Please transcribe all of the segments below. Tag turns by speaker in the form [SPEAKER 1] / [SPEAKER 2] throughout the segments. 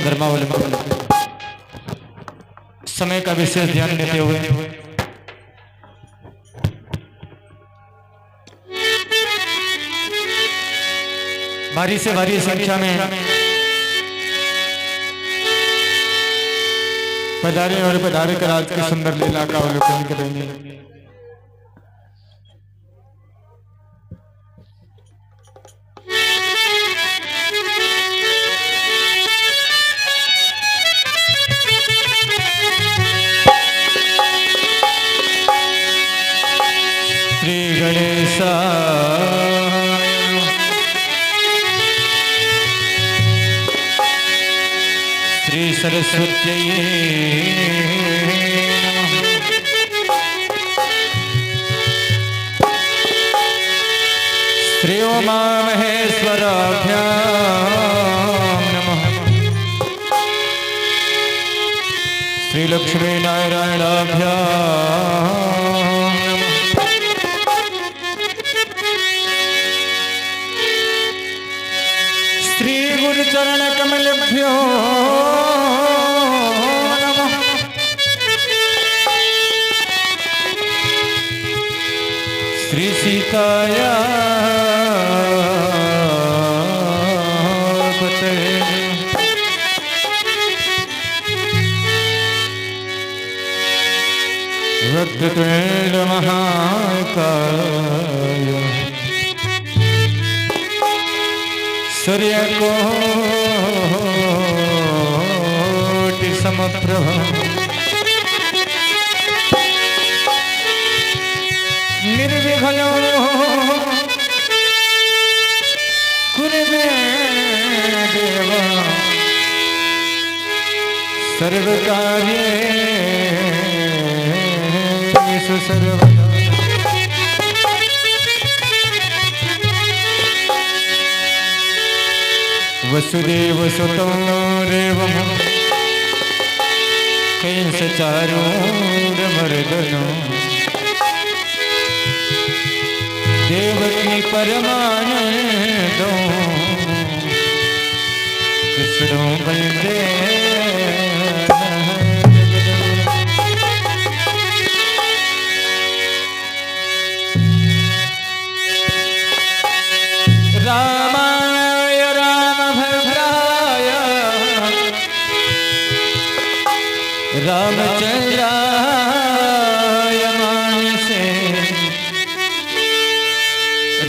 [SPEAKER 1] धर्मावलंबन समय का विशेष ध्यान देते हुए भारी से भारी संख्या में पधारे और पधारे कर आज की सुंदर लीला का अवलोकन करेंगे। श्री गणेशाय श्री सरस्वत्यै नमः। श्री उमा महेश्वराभ्यां नमः। श्री लक्ष्मी नारायणाभ्यां नमः। श्री गुरुचरण कमलभ्यो नमः। श्री सीताया पतये वक्रतुण्ड महाकाय सूर्यकोटि समप्रभ निर्विघ्नो कुरु मे देव सर्वकार्येषु सर्वदा। वसुदेव सुतो देवं कंसचारूढमर्दनो देवकी परमानंदो कृष्णो वन्दे रामाय रामभद्राय रामचन्द्राय मानसे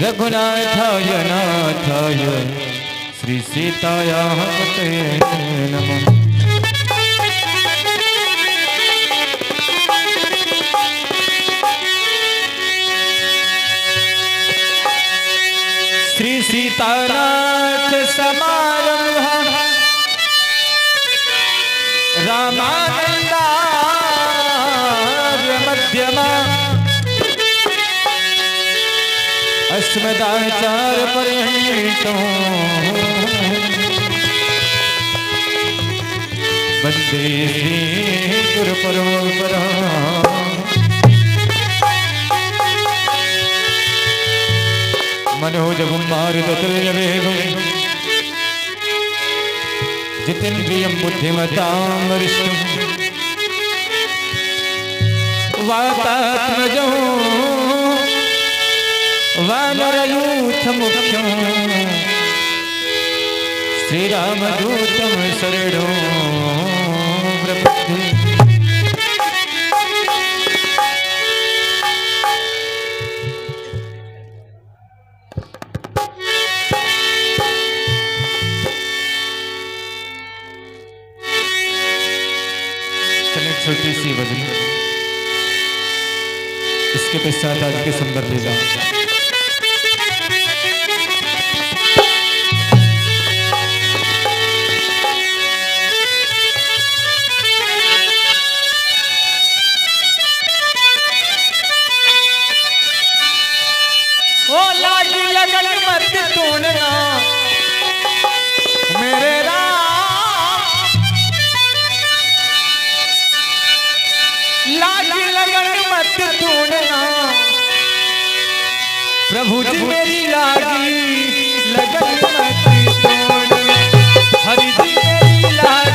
[SPEAKER 1] रघुनाथाय नाथाय श्री सीतायाः पतये नमः। श्री सीतानाथ समारंभः रामानन्दार्य मध्यमा अस्मदाचार्यपर्यन्तो वन्दे श्रीगुरुपरम्पराम्। मनोजवं मारुततुल्यवेगं जितेन्द्रियं बुद्धिमतां वरिष्ठं वातात्मजं वानरयूथमुख्यं श्रीरामदूतं शरणो प्रपद्ये। छोटी सी भजन इसके पश्चात आज के सुंदर लीला। ओ लागी लगन मत तोड़ना मेरे लागी लगन मत तोड़ना प्रभु जी मेरी लागी लगन मत तोड़ना हरि जी मेरी लागी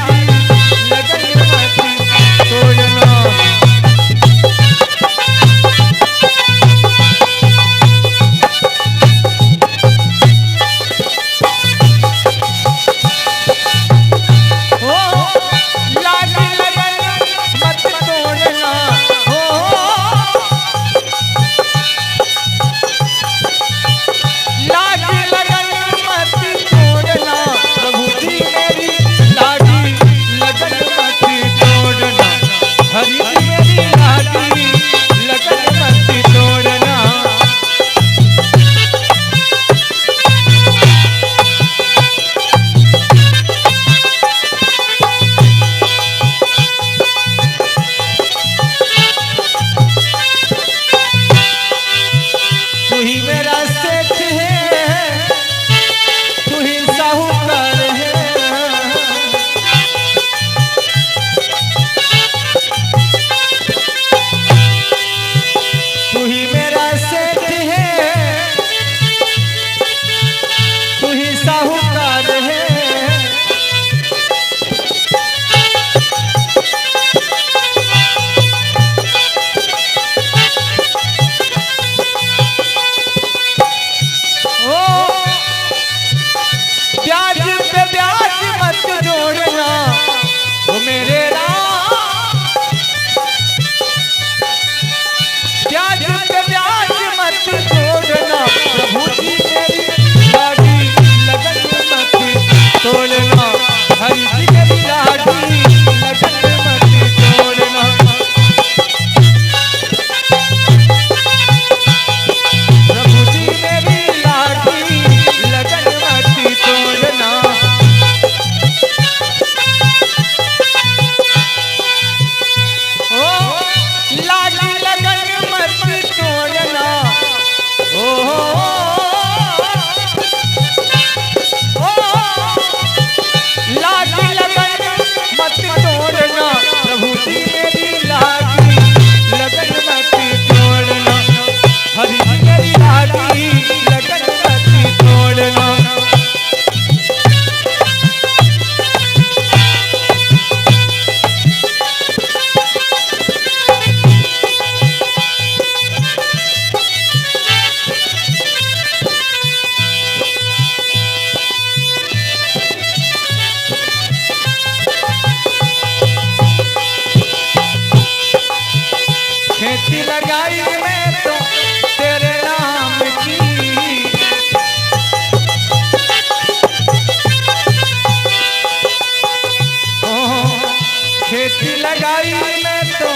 [SPEAKER 2] खेती लगाई मैं तो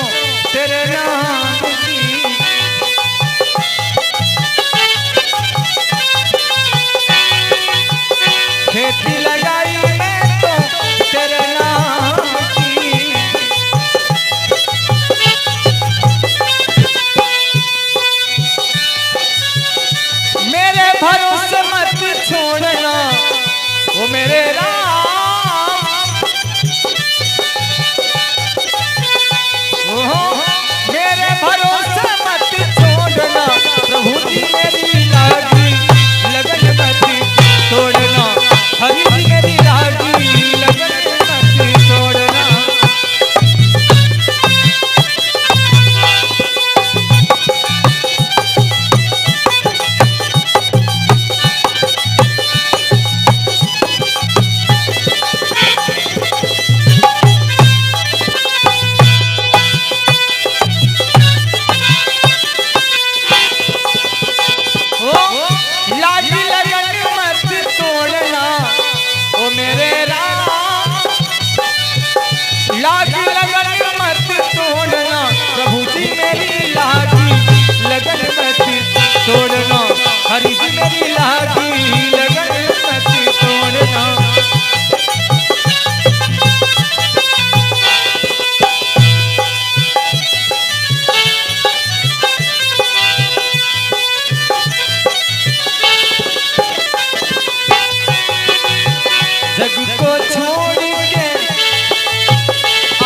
[SPEAKER 2] तेरे नाम की, खेती लगाई मैं तो तेरे नाम की। मेरे भरोसे मत छोड़ना वो मेरे राम, मेरे भरोसे मत छोड़ना प्रभु जी मेरी लागी लगन मत छोड़ना, हरि जी मेरी लागी लगन मत छोड़ना। छोड़ना हरि जी मेरी लागी लगन मत छोड़ना। जग को छोड़ के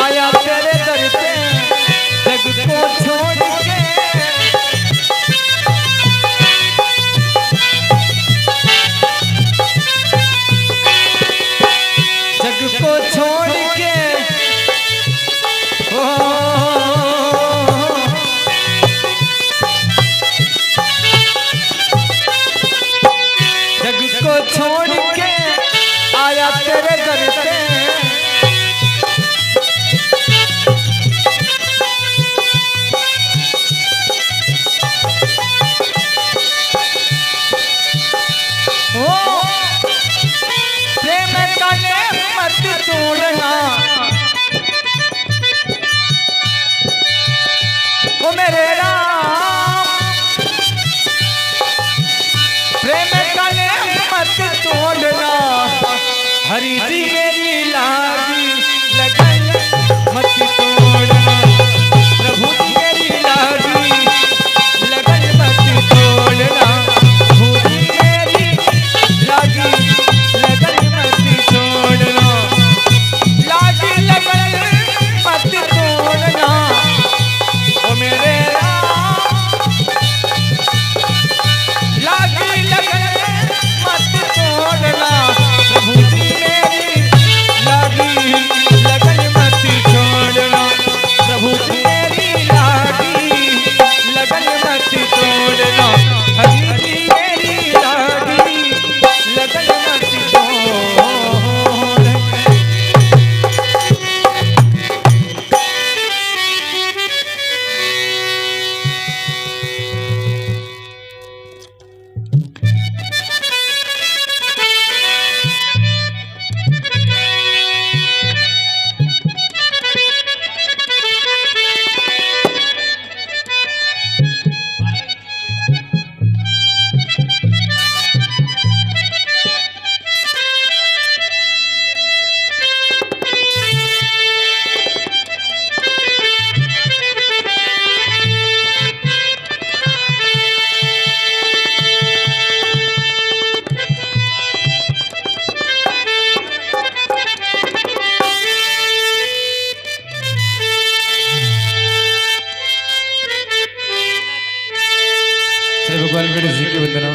[SPEAKER 2] आया तेरे दर पे, जग को छोड़ के को छोड़ के जग को छोड़ के आया तेरे दर पे, प्रेम का मत तोड़ना ओ मेरे राम, प्रेम का मत तोड़ना हरि जी मेरी लागी लगन मत तोड़ना, प्रभु जी मेरी लागी लगन मत तोड़ना, प्रभु जी मेरी लागी लगन मत छोड़ना, लागी लगन मत तोड़ना ओ मेरे राम, लागी लगन मत तोड़ना प्रभु जी मेरी लागी लगन मत छोड़ना, प्रभु जी मेरी लागी लगन मत छोड़ना, हरि जी मेरी लागी लगन मत छोड़ना।
[SPEAKER 1] भगवान गणेश जी की वंदना।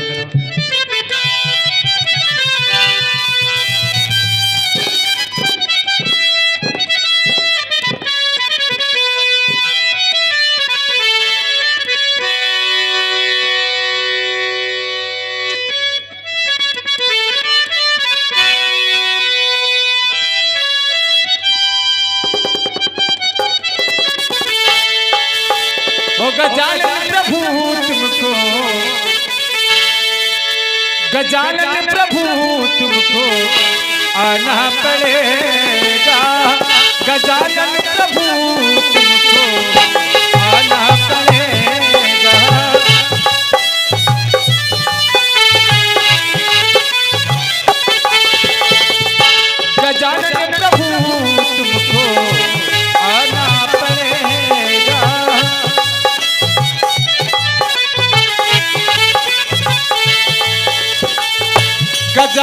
[SPEAKER 2] गजानन प्रभु तुमको, गजानन प्रभु तुमको आना पड़ेगा, गजानन प्रभु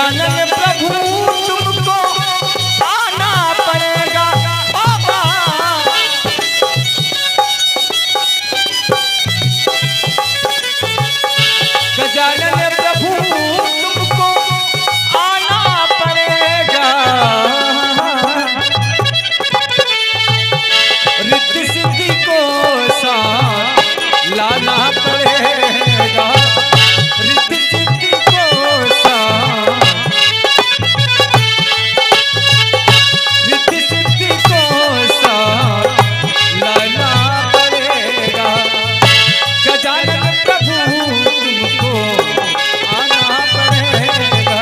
[SPEAKER 2] गजानन प्रभु तुमको आना पड़ेगा बाबा। गजानन प्रभु तुमको आना पड़ेगा। रिद्धि सिद्धि को साथ लाना पड़ेगा। रिद्धि सिद्धि को साथ, रिद्धि सिद्धि को साथ लाना पड़ेगा। गजानन प्रभु तुमको आना पड़ेगा।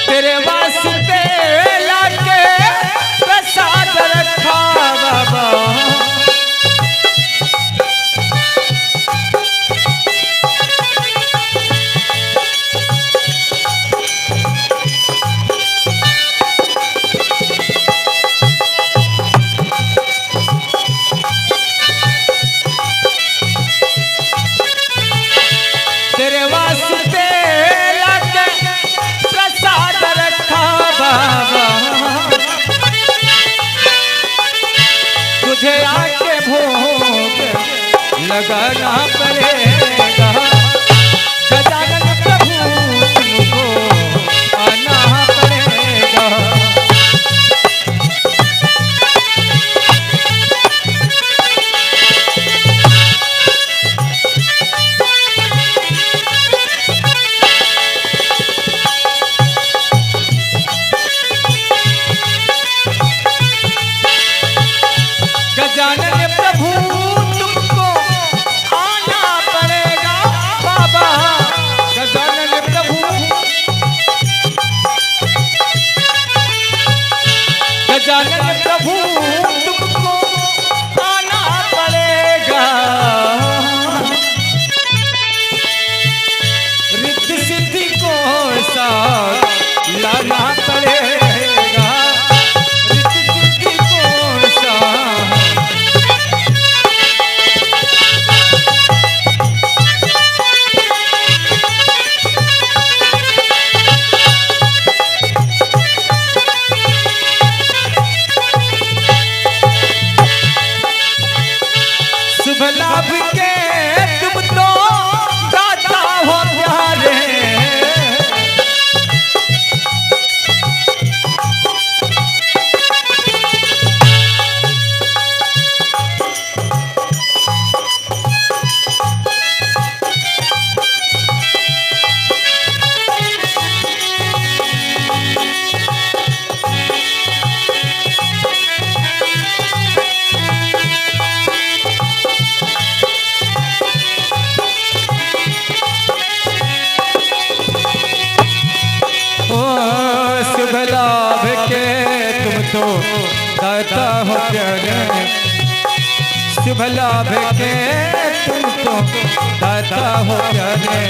[SPEAKER 2] तेरे वास्ते लाके प्रसाद रखा बाबा। तेरे वास्ते लाके प्रसाद रखा बाबा। तुझे आके भोग लगाना पड़ेगा। गजानन प्रभु तुमको आना पड़ेगा। गजानन प्रभु तुमको आना पड़ेगा बाबा। गजानन प्रभु, गजानन प्रभु तुमको आना पड़ेगा। रिद्धि सिद्धि को साथ लाना पड़ेगा। रिद्धि सिद्धि को साथ, शुभ लाभ के तुम तो दाता हो प्यारे। शुभ लाभ के तुम तो दाता हो प्यारे। शुभ लाभ के तुम तो दाता हो प्यारे।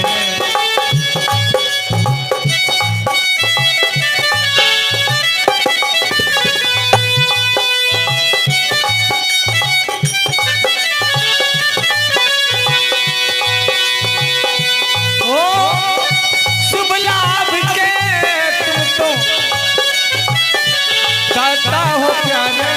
[SPEAKER 2] शुभ लाभ के तुम तो दाता हो प्यारे।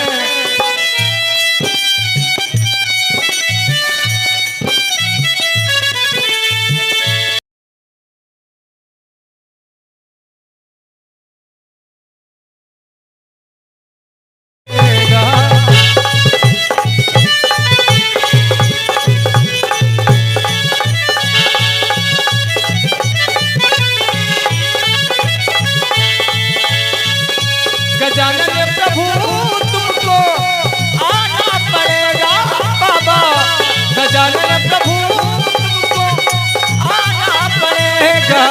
[SPEAKER 2] गजानन प्रभु तुमको आना पड़ेगा बाबा। गजानन प्रभु तुमको आना पड़ेगा।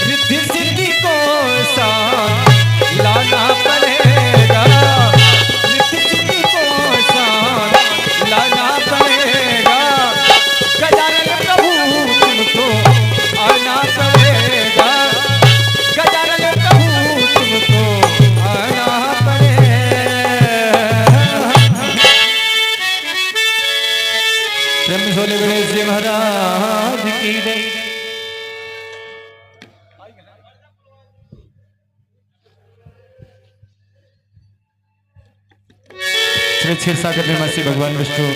[SPEAKER 2] रिद्धि सिद्धि को साथ लाना पड़ेगा। रिद्धि सिद्धि को साथ की रे।
[SPEAKER 1] श्री क्षीरसागर निवासी भगवान विष्णु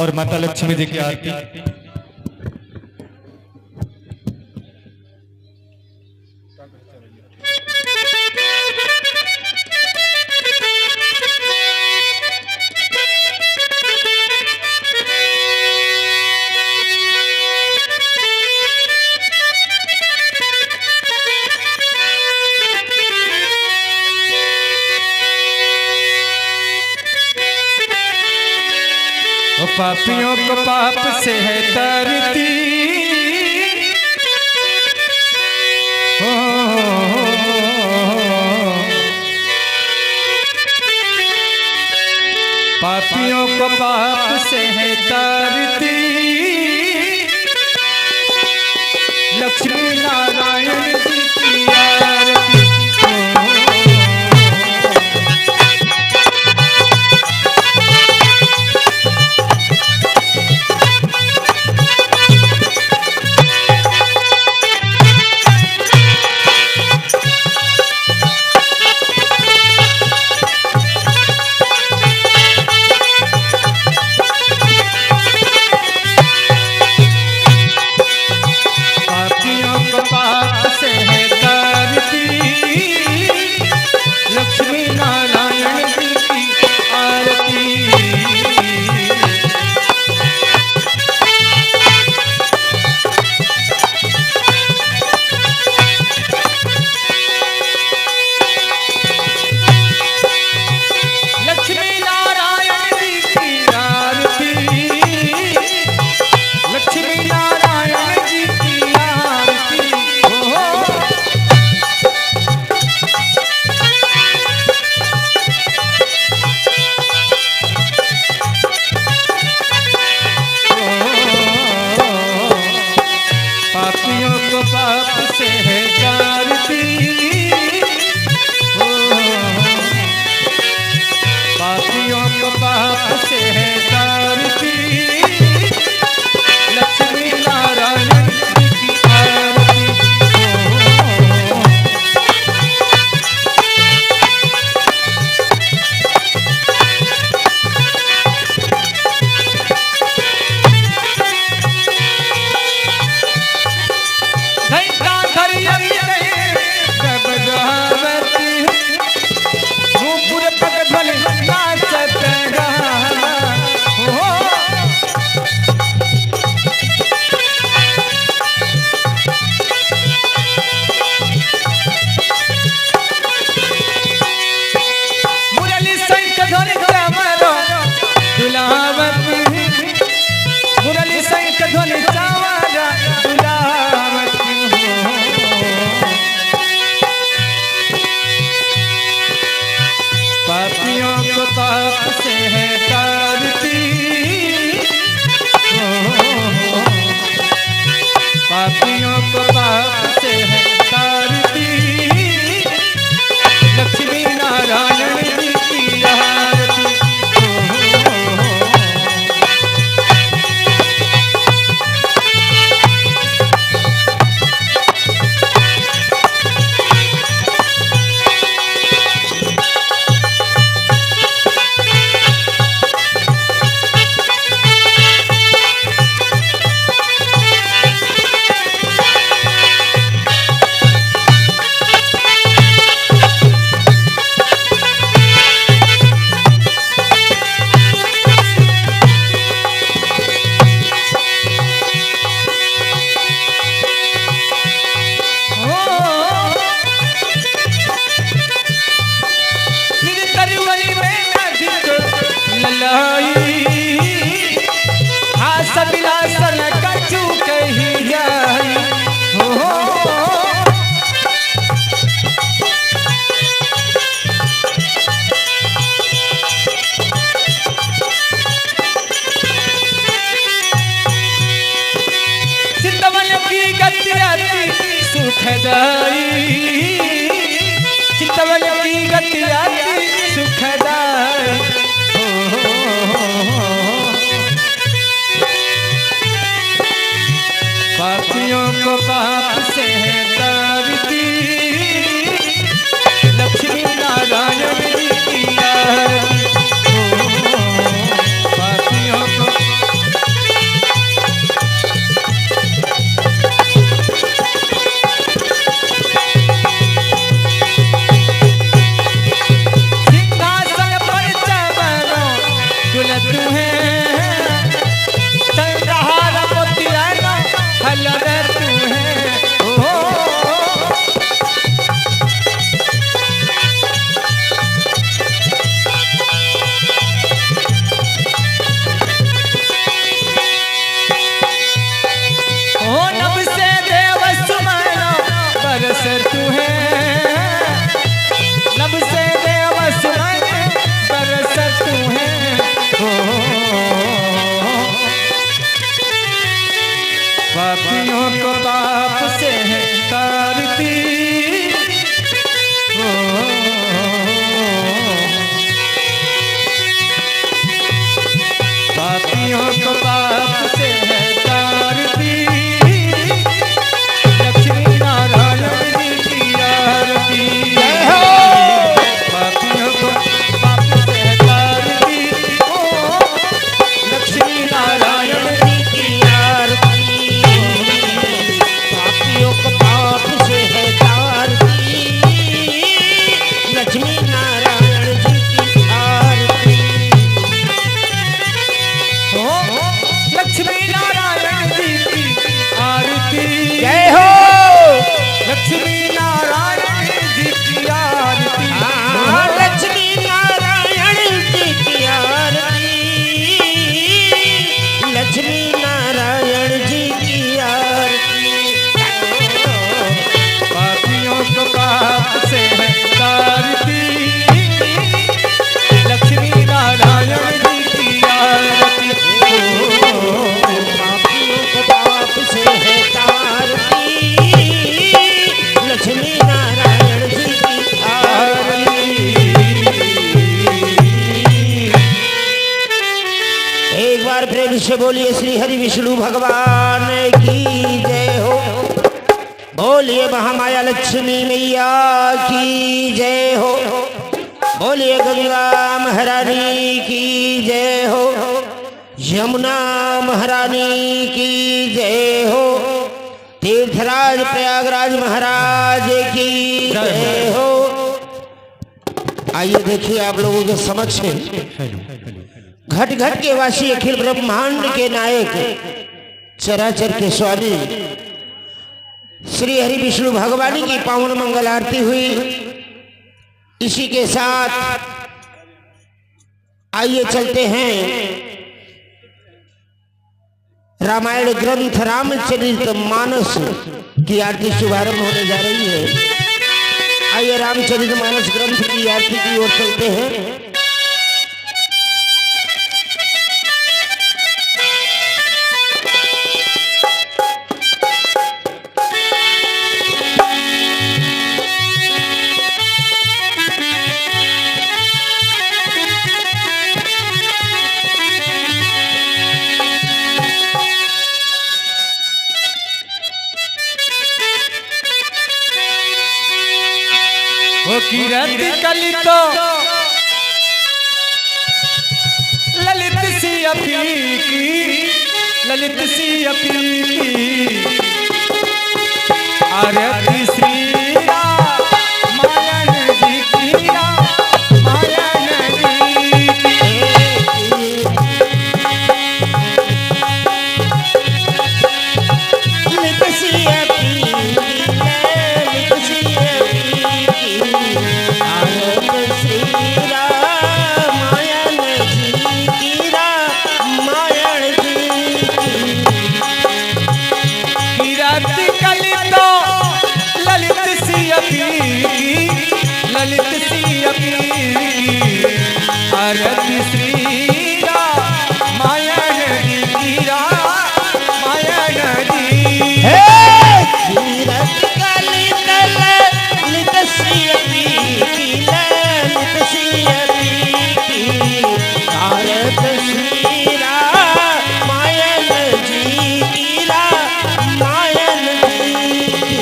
[SPEAKER 1] और माता लक्ष्मी जी की आरती।
[SPEAKER 2] पापियों को पाप से है तरती, पापियों को पाप से है तरती, लक्ष्मी नारायण जी की आरती। चितवन की गति आती सुखदाई। पापियों को पाप से है तारती, लक्ष्मी नारायण जी की आरती। जय हो। पापियों को पाप से है तारती, ओ लक्ष्मी नारायण जी की आरती।
[SPEAKER 3] पापियों को पाप से है तारती, लक्ष्मी नारायण जी की आरती।
[SPEAKER 2] लक्ष्मी नारायण जी की आरती।
[SPEAKER 3] जय हो।
[SPEAKER 2] लक्ष्मी नारायण जी की आरती।
[SPEAKER 3] लक्ष्मी नारायण जी की आरती, लक्ष्मी नारायण जी की आरती।
[SPEAKER 2] पापियों को पाप से है तारती, लक्ष्मी नारायण जी की आरती।
[SPEAKER 3] पापियों को पाप से है तारती, लक्ष्मी नारायण जी की आरती। एक बार प्रेम से बोलिए श्री हरि विष्णु भगवान की जय हो। बोलिए महामाया लक्ष्मी मैया की जय हो। बोलिए गंगा महारानी की जय हो। यमुना महारानी की जय हो। तीर्थराज प्रयागराज महाराज की जय हो। आइए देखिए आप लोगों के समक्ष घट घट के वासी अखिल ब्रह्मांड के नायक चराचर के स्वामी श्री हरि विष्णु भगवानी की पावन मंगल आरती हुई। इसी के साथ आइए चलते हैं रामायण ग्रंथ रामचरित मानस की आरती शुभारंभ होने जा रही है। आइए रामचरित मानस ग्रंथ की आरती की ओर चलते हैं।
[SPEAKER 2] वो किरत कलित ललित सी अफीकी, ललित सी अफीकी आरती श्री रामायण जी की, रामायण जी की।
[SPEAKER 3] ललित सी अफीकी, ललित सी अफीकी आरती श्री रामायण जी की, रामायण जी की।
[SPEAKER 2] किरत कलित ललित सी अफीकी, ललित सी अफीकी आरती श्री रामायण जी की, रामायण जी।
[SPEAKER 3] कीरत कलित ललित सी अफीकी, ललित सी अफीकी आरती श्री रामायण जी की, रामायण जी की।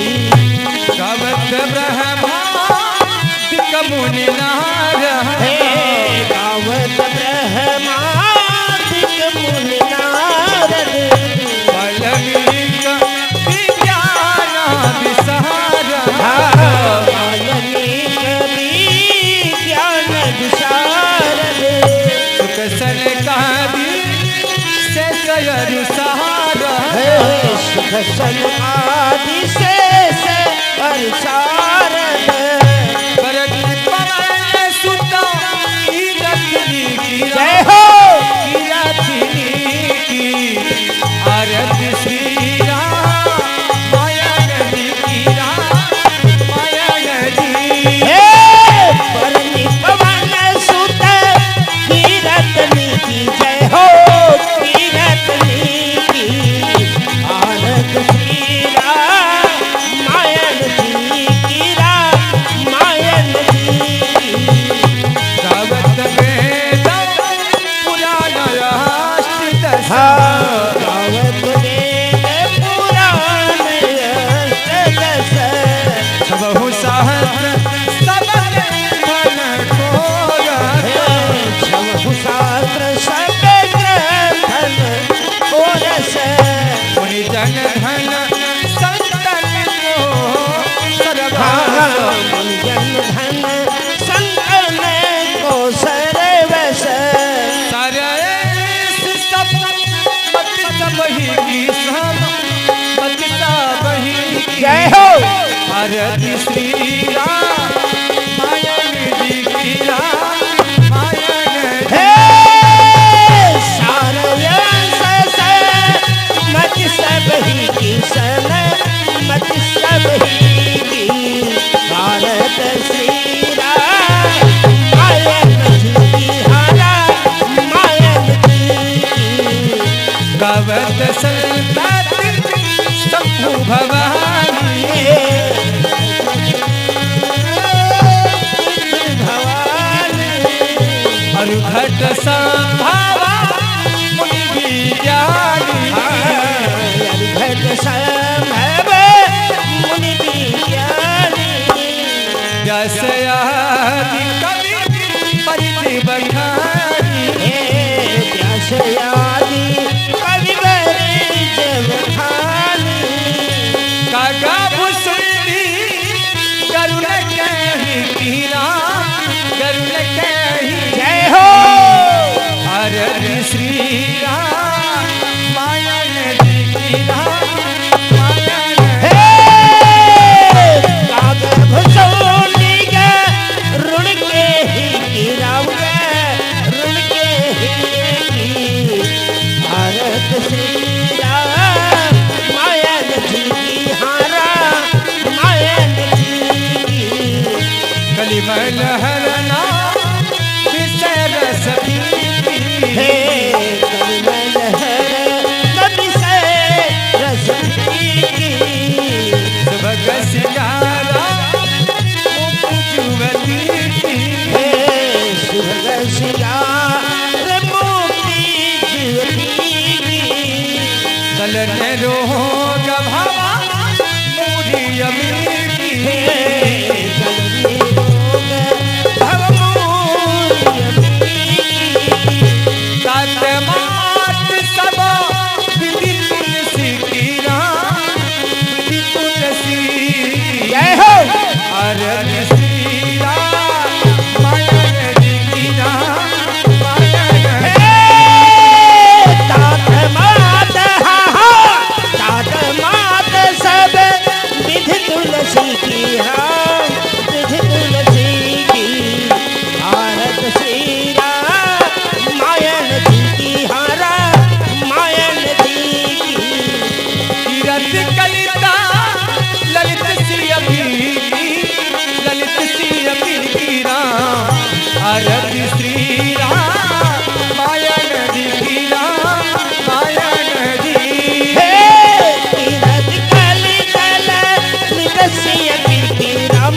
[SPEAKER 2] गावत ब्रह्मादिक मुनि नारद,
[SPEAKER 3] गावत ब्रह्मादिक मुनि नारद,
[SPEAKER 2] वाल्मीकि विज्ञानादि सारद,
[SPEAKER 3] वाल्मीकि विज्ञान विशारद,
[SPEAKER 2] सुख सनकादि शेषयरु सारद,
[SPEAKER 3] सुख सन आदि शेष और सारद।
[SPEAKER 2] भरत पवन सुत कीरति की,
[SPEAKER 3] जय हो।
[SPEAKER 2] कीरति की आरती श्री रामायण जी की, रामायण जी।
[SPEAKER 3] परनि पवन सुत कीरतनी की जय हो, कीरतनी की आरती श्री रामायण जी की, रामायण जी की।
[SPEAKER 2] गावत वेद पुराण राष्ट्र
[SPEAKER 3] गावत वेद पुराण अष्टदश
[SPEAKER 2] बहु सहस्र सबन धन
[SPEAKER 3] शास्त्र सब ग्रंथन ओरस
[SPEAKER 2] मुनि जन धन संतन को सर्वभाव
[SPEAKER 3] जन धन संतन को सर्वस जय हो
[SPEAKER 2] भारती श्री राम मायन जी की राम मायन
[SPEAKER 3] हे सारयंस मत सब ही किसन मत सब ही की भारत श्री राम मायन जी हरा मायन जी
[SPEAKER 2] गवत संतत शंभु भवानी घट संभावा मुनि विज्ञानी
[SPEAKER 3] घट संभव मुनि विज्ञानी
[SPEAKER 2] व्यास आदि कवि परिचय बखानी
[SPEAKER 3] व्यास आदि कवि परिचय बखानी
[SPEAKER 2] कागा भुसुंडी गरुड़ कहि कीना गरुड़ कहि
[SPEAKER 3] जय हो
[SPEAKER 2] भारती श्री राम मायन जी की राम मायन
[SPEAKER 3] कागर भुसौनी के रुण के ही गिराऊंगा रुण के ही भारत श्री राम मायन जी की हारा मायन जी की
[SPEAKER 2] कलिमल हरना विषय रस
[SPEAKER 3] हे कलिमल हर विषय रस की
[SPEAKER 2] सुभग सियारा मुकुजुवती
[SPEAKER 3] हे सुभग सियार मोती ज्योति
[SPEAKER 2] दलन रोग भवा मूढ़ी अमीरी तात मात सब विधि तुलसी की राम विधि तुलसी
[SPEAKER 3] जय हो
[SPEAKER 2] भारती श्री राम मायन जी की राम मायन
[SPEAKER 3] तात मात तात मात सब विधि तुलसी की हाँ विधि तुलसी की भारत श्री राम मायन जी की हारा मायन जी की
[SPEAKER 2] कीरत कलिता ललित श्री अभी ललित श्री अभी की राम भारती श्री राम मायन जी की राम मायन जी
[SPEAKER 3] हे तीरथ कली कल निदस्य की राम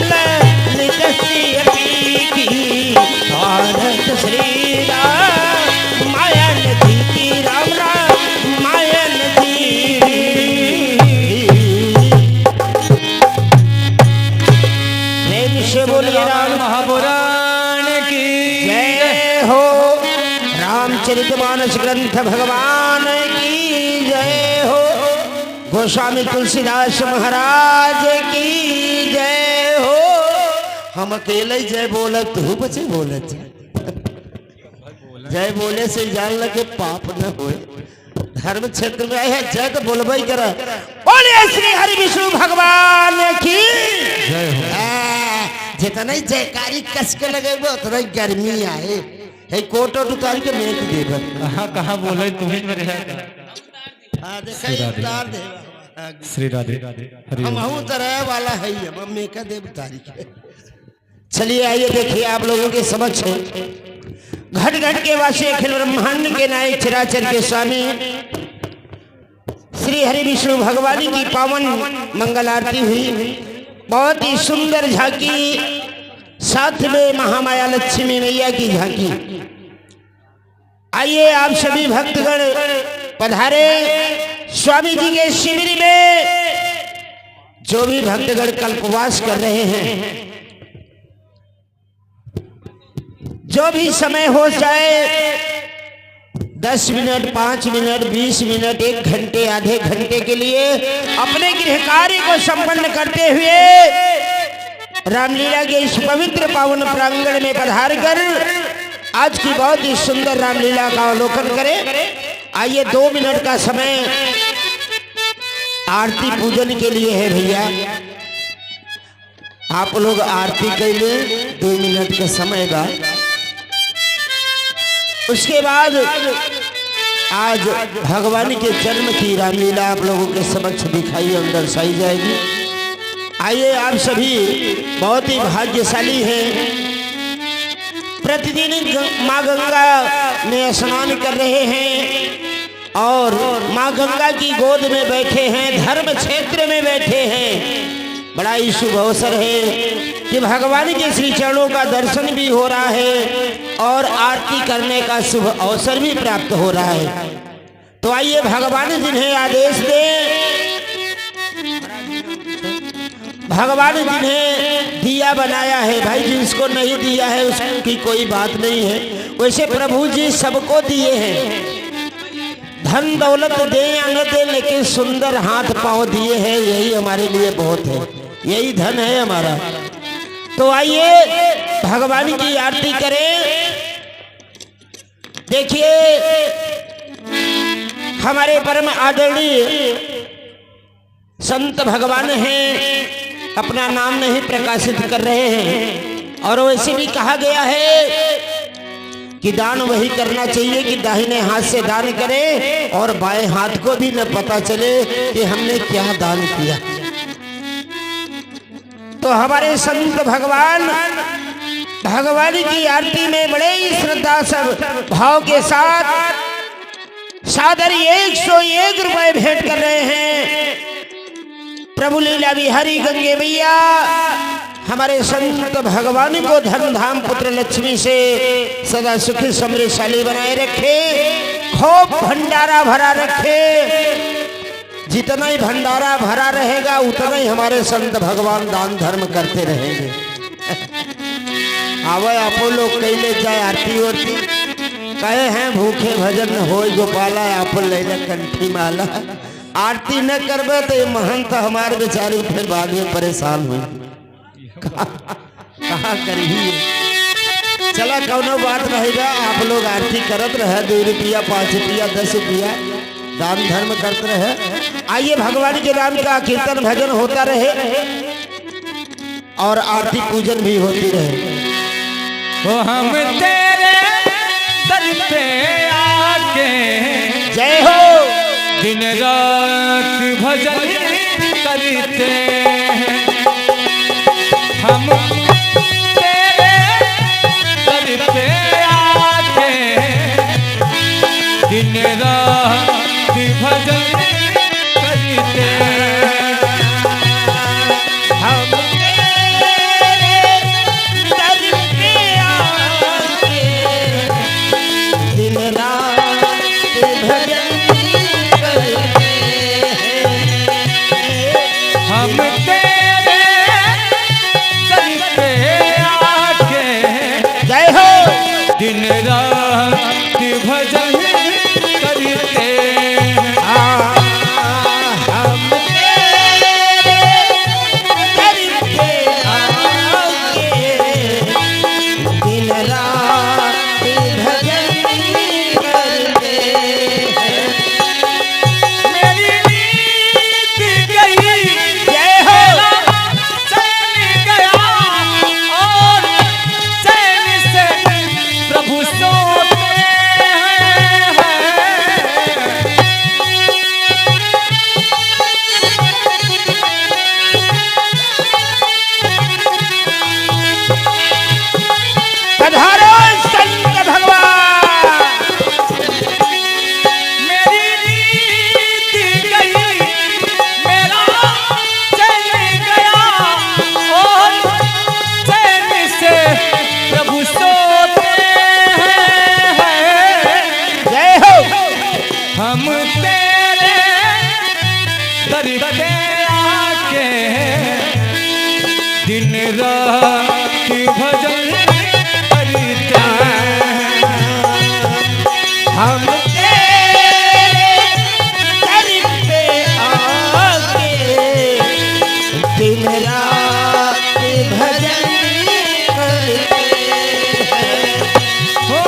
[SPEAKER 3] निदस्य की भारत श्री राम मायन जी की राम राम मायन जी प्रेम से बोलिए राम
[SPEAKER 2] महापुराण की
[SPEAKER 3] जय हो रामचरितमानस ग्रंथ भगवान की जय हो गोस्वामी तुलसीदास महाराज की जय हो हम अकेले जय बोलत हूँ बचे बोलत जय बोले से जान लगे पाप न हो धर्म क्षेत्र में है जय तो बोलबे ही कर बोलिए श्री हरि विष्णु भगवान की
[SPEAKER 1] जय हो
[SPEAKER 3] जितना ही जयकारी कस के लगेबो उतना ही गर्मी आए है कोट उतार के मेक देबो
[SPEAKER 1] कहाँ बोले तुम्हें मेरे है
[SPEAKER 3] हां देखा उतार दे
[SPEAKER 1] श्री राधे हरि
[SPEAKER 3] हम हूं तरह वाला है हम मेक देव तारीख चलिए आइए देखिए आप लोगों के समक्ष घट घट के वासी अखिल ब्रह्मांड के नायक चराचर के स्वामी श्री हरि विष्णु भगवान की पावन मंगल आरती हुई बहुत ही सुंदर झांकी साथ में महामाया लक्ष्मी मैया की झांकी आइए आप सभी भक्तगण पधारे स्वामी जी के शिविर में जो भी भक्तगण कल्पवास कर रहे हैं, जो भी समय हो जाए 10 मिनट 5 मिनट 20 मिनट 1 घंटे आधे घंटे के लिए अपने गृह कार्य को संपन्न करते हुए रामलीला के इस पवित्र पावन प्रांगण में पधार कर आज की बहुत ही सुंदर रामलीला का अवलोकन करें। आइए 2 मिनट का समय आरती पूजन के लिए है भैया। आप लोग आरती के लिए 2 मिनट का समय बा। उसके बाद आज भगवान के जन्म की रामलीला आप लोगों के समक्ष दिखाई और दर्शाई जाएगी। आइए, आप सभी बहुत ही भाग्यशाली हैं, प्रतिदिन माँ गंगा में स्नान कर रहे हैं और माँ गंगा की गोद में बैठे हैं, धर्म क्षेत्र में बैठे हैं। बड़ा ही शुभ अवसर है कि भगवान के श्री चरणों का दर्शन भी हो रहा है और आरती करने का शुभ अवसर भी प्राप्त हो रहा है। तो आइए, भगवान जिन्हें आदेश दे, भगवान जिन्हें दिया बनाया है भाई, जिसको नहीं दिया है उसकी कोई बात नहीं है। वैसे प्रभु जी सबको दिए हैं, धन दौलत दे या न दे, लेकिन सुंदर हाथ पांव दिए हैं, यही हमारे लिए बहुत है, यही धन है हमारा। तो आइए भगवान की आरती करें। देखिए, हमारे परम आदरणीय संत भगवान हैं, अपना नाम नहीं प्रकाशित कर रहे हैं। और वैसे भी कहा गया है कि दान वही करना चाहिए कि दाहिने हाथ से दान करें और बाएं हाथ को भी न पता चले कि हमने क्या दान किया। तो हमारे संत भगवान भगवान की आरती में बड़े ही श्रद्धा सब भाव के साथ सादर 101 रुपए भेंट कर रहे हैं। प्रभु लीला बिहारी गंगे भैया हमारे संत भगवान को धन धाम पुत्र लक्ष्मी से सदा सुखी समृद्धशाली बनाए रखे, खूब भंडारा भरा रखे। जितना ही भंडारा भरा रहेगा उतना ही हमारे संत भगवान दान धर्म करते रहेंगे। आवे आपो लोग कैले जाए आरती ओरती, कहे हैं भूखे भजन हो गोपाला, आप ले कंठी माला। आरती न करबे तो महंत हमारे बेचारे फिर बाद में परेशान हुए, कहा करिए। चला कौनो बात रहेगा, आप लोग आरती करत रहे, 2 रुपया 5 रुपया 10 रुपया दान धर्म करते रहे। आइए, भगवान के नाम का कीर्तन भजन होता रहे और आरती पूजन भी होती रहे।
[SPEAKER 2] तो हम तेरे दर पे आके
[SPEAKER 3] जय हो
[SPEAKER 2] दिन रात भजन करते हैं, हम तेरे दर पे आके दिन रात भजन करते हैं,
[SPEAKER 3] हम तेरे दर पे आके दिन रात भजन
[SPEAKER 2] हम तेरे दर पे आके
[SPEAKER 3] जय हो
[SPEAKER 2] दिन रात भजन करते हैं,
[SPEAKER 3] हम
[SPEAKER 2] तेरे दर पे आके दिन रात भजन करते हैं।
[SPEAKER 3] हम तेरे दर पे आके दिन रात भजन करते हैं।
[SPEAKER 2] हो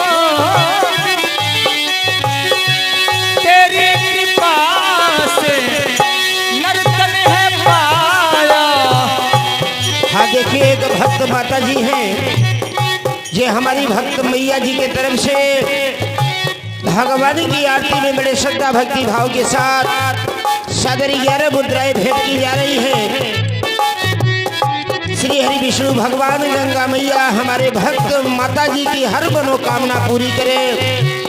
[SPEAKER 2] तेरी कृपा से नर्तन है पाया।
[SPEAKER 3] हाँ देखिए, एक भक्त माता जी हैं, ये हमारी भक्त मैया जी के तरफ से भगवान की आरती में बड़े श्रद्धा भक्ति भाव के साथ सादरी 11 मुद्राएं भेंट की जा रही हैं। श्री हरि विष्णु भगवान गंगा मैया हमारे भक्त माता जी की हर मनोकामना पूरी करे,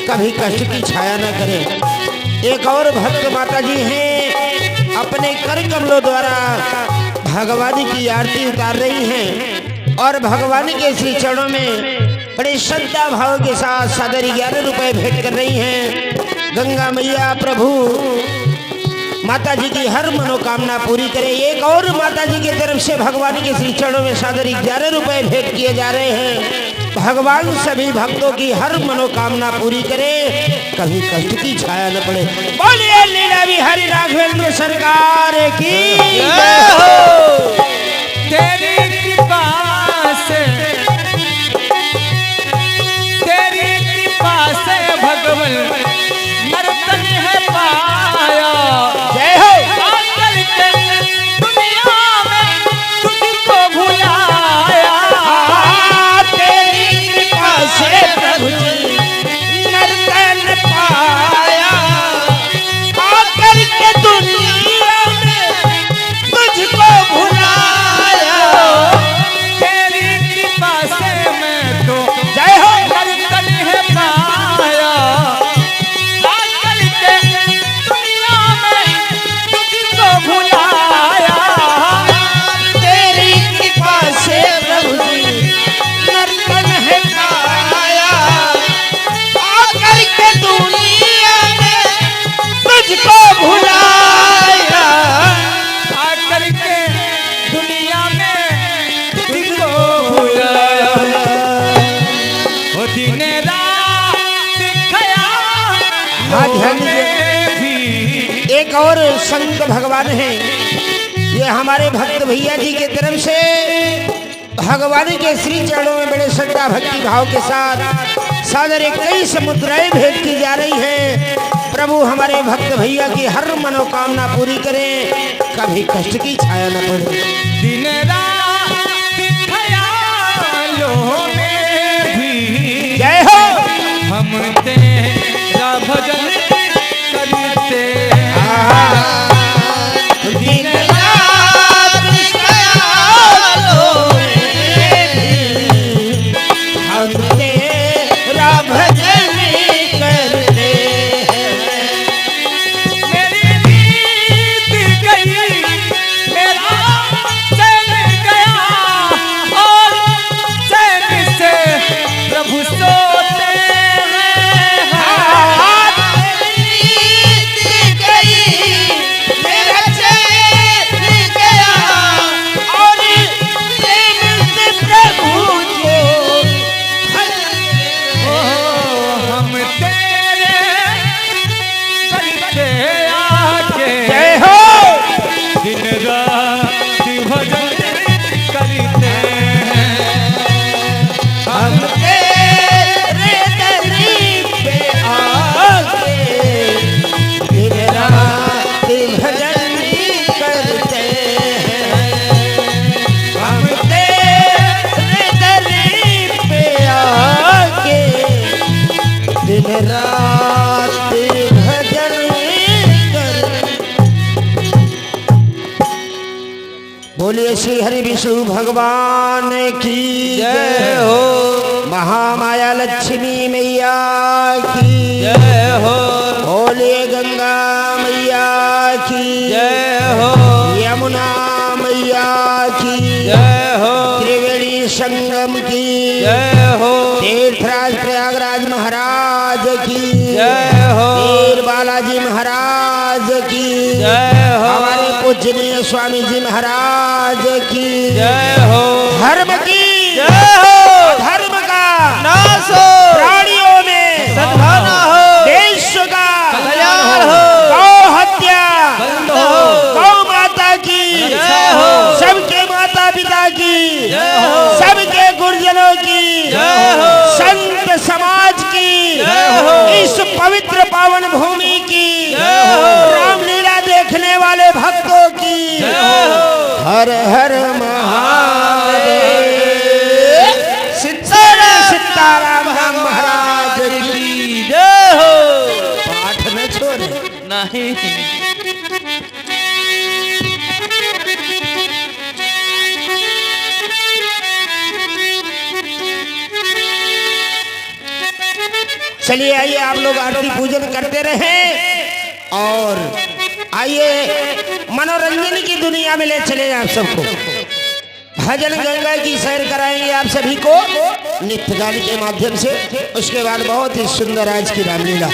[SPEAKER 3] कभी कष्ट की छाया न करे। एक और भक्त माता जी हैं, अपने कर कमलों द्वारा भगवान की आरती उतार रही हैं और भगवान के श्री चरणों में बड़े श्रद्धा भाव के साथ सादरी 11 रुपए भेंट कर रही हैं। गंगा मैया प्रभु माता जी की हर मनोकामना पूरी करे। एक और माता जी की तरफ से भगवान के श्री चरणों में सादरी 11 रुपए भेंट किए जा रहे हैं। भगवान सभी भक्तों की हर मनोकामना पूरी करे, कभी कष्ट की छाया न पड़े। बोलिए लीला बिहारी राघवेंद्र सरकार की जय हो।
[SPEAKER 2] तेरी कृपा से, तेरी कृपा से भगवान नर्तन है पाया।
[SPEAKER 3] जय हो।
[SPEAKER 2] आकर के दुनिया में तुझको भुलाया।
[SPEAKER 3] तेरी कृपा से प्रभु जी नर्तन पाया। आकर के दुनिया में तुझको भुलाया।
[SPEAKER 2] तेरी कृपा से मैं तो
[SPEAKER 3] जय हो।
[SPEAKER 2] नर्तन है पाया। आकर के दुनिया में तुझको भुलाया।
[SPEAKER 3] तेरी कृपा से प्रभु जी नर्तन है पाया। आकर के दुनिया में तुझको भुलाया।
[SPEAKER 2] आकर के दुनिया में तुझको भुलाया। वो दिन रात ख्याल
[SPEAKER 3] हाँ, ध्यान दीजिए।
[SPEAKER 2] में भी
[SPEAKER 3] एक और संत भगवान हैं, ये हमारे भक्त भैया जी के तरफ से भगवान के श्री चरणों में बड़े श्रद्धा भक्ति भाव के साथ सादर 21 मुद्राएं भेंट की जा रही हैं। प्रभु हमारे भक्त भैया की हर मनोकामना पूरी करें, कभी कष्ट की छाया न पड़े।
[SPEAKER 2] दिन रात ख्यालों में भी
[SPEAKER 3] जय हो।
[SPEAKER 2] हम तेरा भजन करते हैं।
[SPEAKER 3] दिन रात ख्यालों में भी हम तेरा भजन करते हैं।
[SPEAKER 2] मेरी नींद गई, मेरा चैन गया और चैन से प्रभु सोते हैं।
[SPEAKER 3] नींद गई, मेरा चैन गया और चैन से प्रभु जो
[SPEAKER 2] ओ, हम तेरे करते आके
[SPEAKER 3] जय हो।
[SPEAKER 2] दिन रात भजन करते हैं।
[SPEAKER 3] हम तेरे दर पे आके दिन रात भजन करते हैं। हम तेरे दर पे आके दिन रात भजन करते। बोलिए श्री हरि विष्णु भगवान की जय हो। महामाया लक्ष्मी मैया की जय हो। बोलिए गंगा मैया की जय हो। यमुना मैया की जय हो। त्रिवेणी संगम की जय हो। तीर्थराज प्रयागराज महाराज की जय हो। वीर बालाजी महाराज महाराज की
[SPEAKER 2] जय हो।
[SPEAKER 3] हमारे पूजनीय स्वामी जी महाराज की
[SPEAKER 2] जय हो।
[SPEAKER 3] धर्म की
[SPEAKER 2] जय हो।
[SPEAKER 3] धर्म का
[SPEAKER 2] नाश हो।
[SPEAKER 3] प्राणियों में
[SPEAKER 2] सद्भावना हो।
[SPEAKER 3] देश का
[SPEAKER 2] कल्याण हो।
[SPEAKER 3] गौ हत्या
[SPEAKER 2] बंद हो।
[SPEAKER 3] गौ माता की
[SPEAKER 2] जय हो।
[SPEAKER 3] सबके माता पिता की
[SPEAKER 2] जय हो।
[SPEAKER 3] सबके गुरुजनों की
[SPEAKER 2] जय हो।
[SPEAKER 3] संत समाज की
[SPEAKER 2] जय हो।
[SPEAKER 3] इस पवित्र पावन भूमि की
[SPEAKER 2] जय हो।
[SPEAKER 3] रामलीला देखने वाले भक्तों की
[SPEAKER 2] जय हो।
[SPEAKER 3] हर हर महादेव सीताराम महाराज की
[SPEAKER 2] जय हो।
[SPEAKER 3] पाठ न छोड़े।
[SPEAKER 2] नहीं।
[SPEAKER 3] चलिए आइए आप लोग आरती पूजन करते रहे और आइए मनोरंजन की दुनिया में ले चले आप सबको। भजन गंगा की सैर कराएंगे आप सभी को नित्य गान के माध्यम से। उसके बाद बहुत ही सुंदर आज की रामलीला।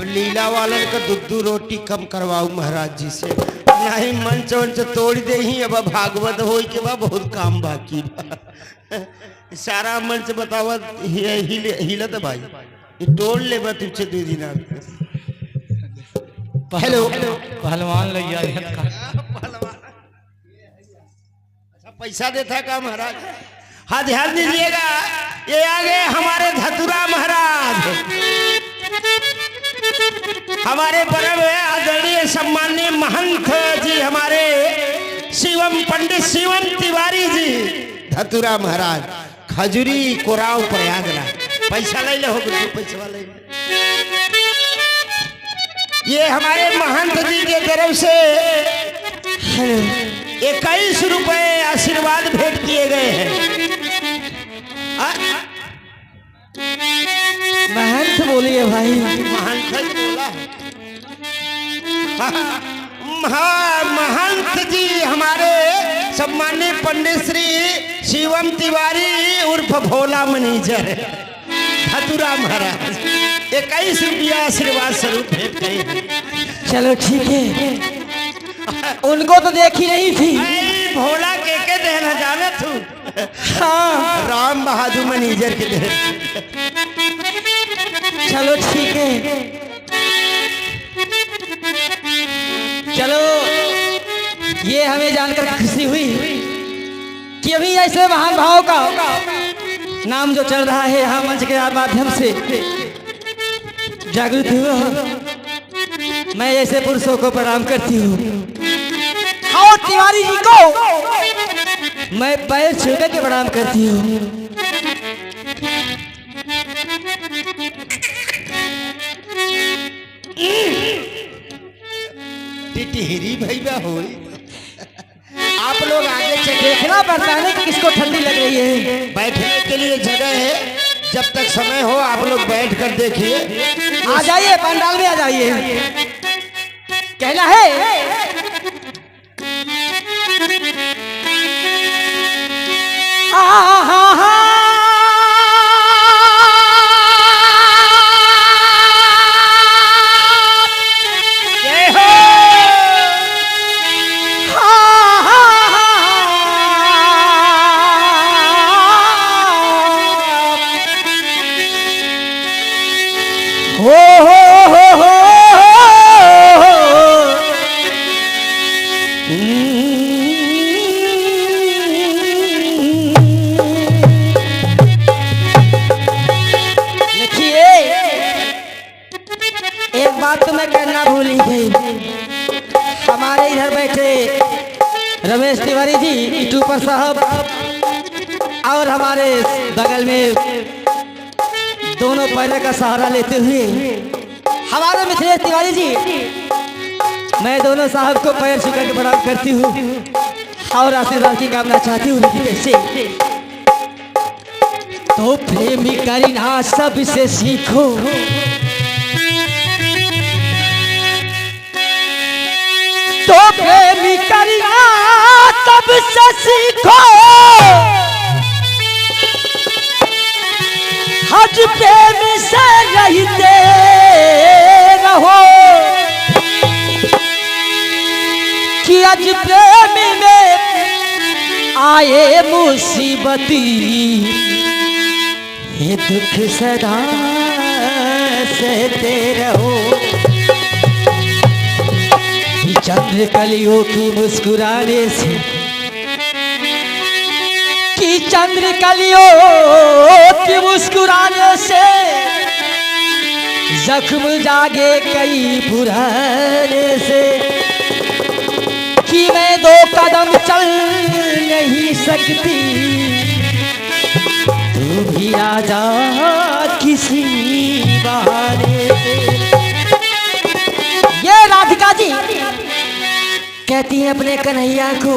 [SPEAKER 3] लीला वालन का दुद्धू रोटी कम करवाऊ महाराज जी से। नहीं मंच वंच तोड़ दे ही अब भागवत हो के बा बहुत काम बाकी बा। सारा मंच बतावत हिलत भाई ये तोड़ ले बा तुझे 2 दिन। हेलो
[SPEAKER 2] पहलवान लग गया
[SPEAKER 3] अच्छा पैसा देता का महाराज? हाँ ध्यान दीजिएगा, ये आ गए हमारे धतुरा महाराज, हमारे परम आदरणीय सम्माननीय महंत जी, हमारे शिवम पंडित शिवम तिवारी जी धतुरा महाराज, खजूरी कोराव प्रयागराज। पैसा ले लो पैसा ले। ये हमारे महंत जी के तरफ से 21 रुपए आशीर्वाद भेंट किए गए हैं।
[SPEAKER 2] महंत बोलिए भाई।
[SPEAKER 3] महंत बोला है हाँ, महंत जी हमारे सम्मानित पंडित श्री शिवम तिवारी उर्फ भोला मनीजर धतुरा महाराज 21 रुपया आशीर्वाद स्वरूप भेंट करे।
[SPEAKER 2] चलो ठीक है, उनको तो देखी नहीं थी।
[SPEAKER 3] ऐ भोला के देना जाना तू।
[SPEAKER 2] हाँ
[SPEAKER 3] राम बहादुर मनीजर के दे।
[SPEAKER 2] चलो ठीक है, चलो ये हमें जानकर खुशी हुई कि अभी ऐसे महान भाव का नाम जो चल रहा है यहाँ मंच के माध्यम से जागृत हुआ। मैं ऐसे पुरुषों को प्रणाम करती हूँ और तिवारी जी को मैं पैर छू के प्रणाम करती हूँ।
[SPEAKER 3] टिटहरी भैया हो। आप लोग आगे चले,
[SPEAKER 2] देखना पड़ता है कि किसको ठंडी लग रही है।
[SPEAKER 3] बैठने के लिए जगह है, जब तक समय हो आप लोग बैठ कर देखिए।
[SPEAKER 2] आ जाइए, पंडाल में आ जाइए। कहना है
[SPEAKER 3] जय हो।
[SPEAKER 2] एक बात तो मैं कहना भूल ही गई। हमारे इधर बैठे रमेश तिवारी जी टूपर साहब और हमारे बगल में दोनों पैरों का सहारा लेते हुए हमारे मिथिलेश तिवारी जी, मैं दोनों साहब को पैर छू करके प्रणाम करती हूँ और आशीर्वाद की कामना चाहती हूँ। लेकिन कैसे तो प्रेमी करीना सबसे सीखो, तो प्रेमी करीना सबसे सीखो, हज प्रेमी से रहते रहो कि आज प्रेमी में आए मुसीबती, ये दुख सदा सहते रहो। चंद्र कलियों की मुस्कुराने से, कि चंद्र कलियों की मुस्कुराने से जख्म जागे कई पुराने से, कि मैं 2 कदम चल नहीं सकती, तू भी आ जा किसी बहाने से। ये राधिका जी कहती है अपने कन्हैया को,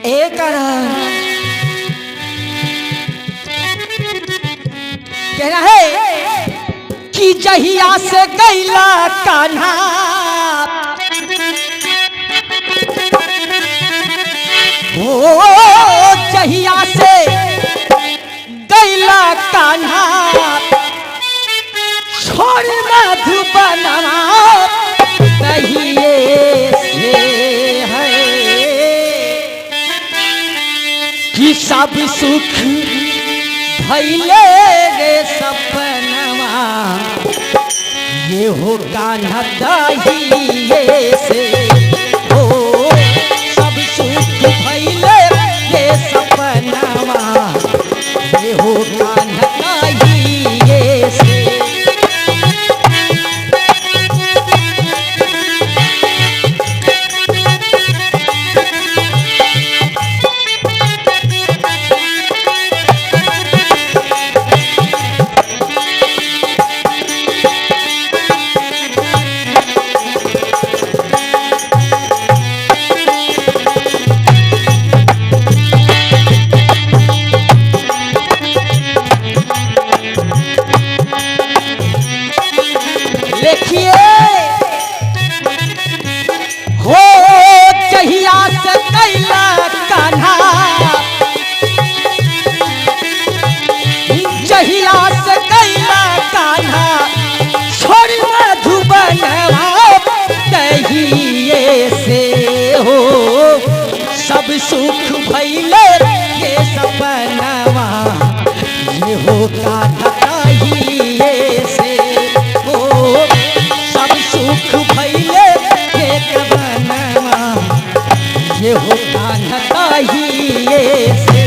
[SPEAKER 2] एक कहना है कि जहिया से गैला कान्हा, ओ जहिया से गैला कान्हा, छोड़ मधुबनवा कहिए से है कि सब सुख भैले रे सपनवा, ये हो कान्हा दहिए से, ओ सब सुख भैले रे सपनवा, ये हो कान्हा दहिए से। सुख भइले ये सपनवा ये हो काढ़ताइए से ओ सब सुख भइले ये कबनवा ये हो काढ़ताइए से।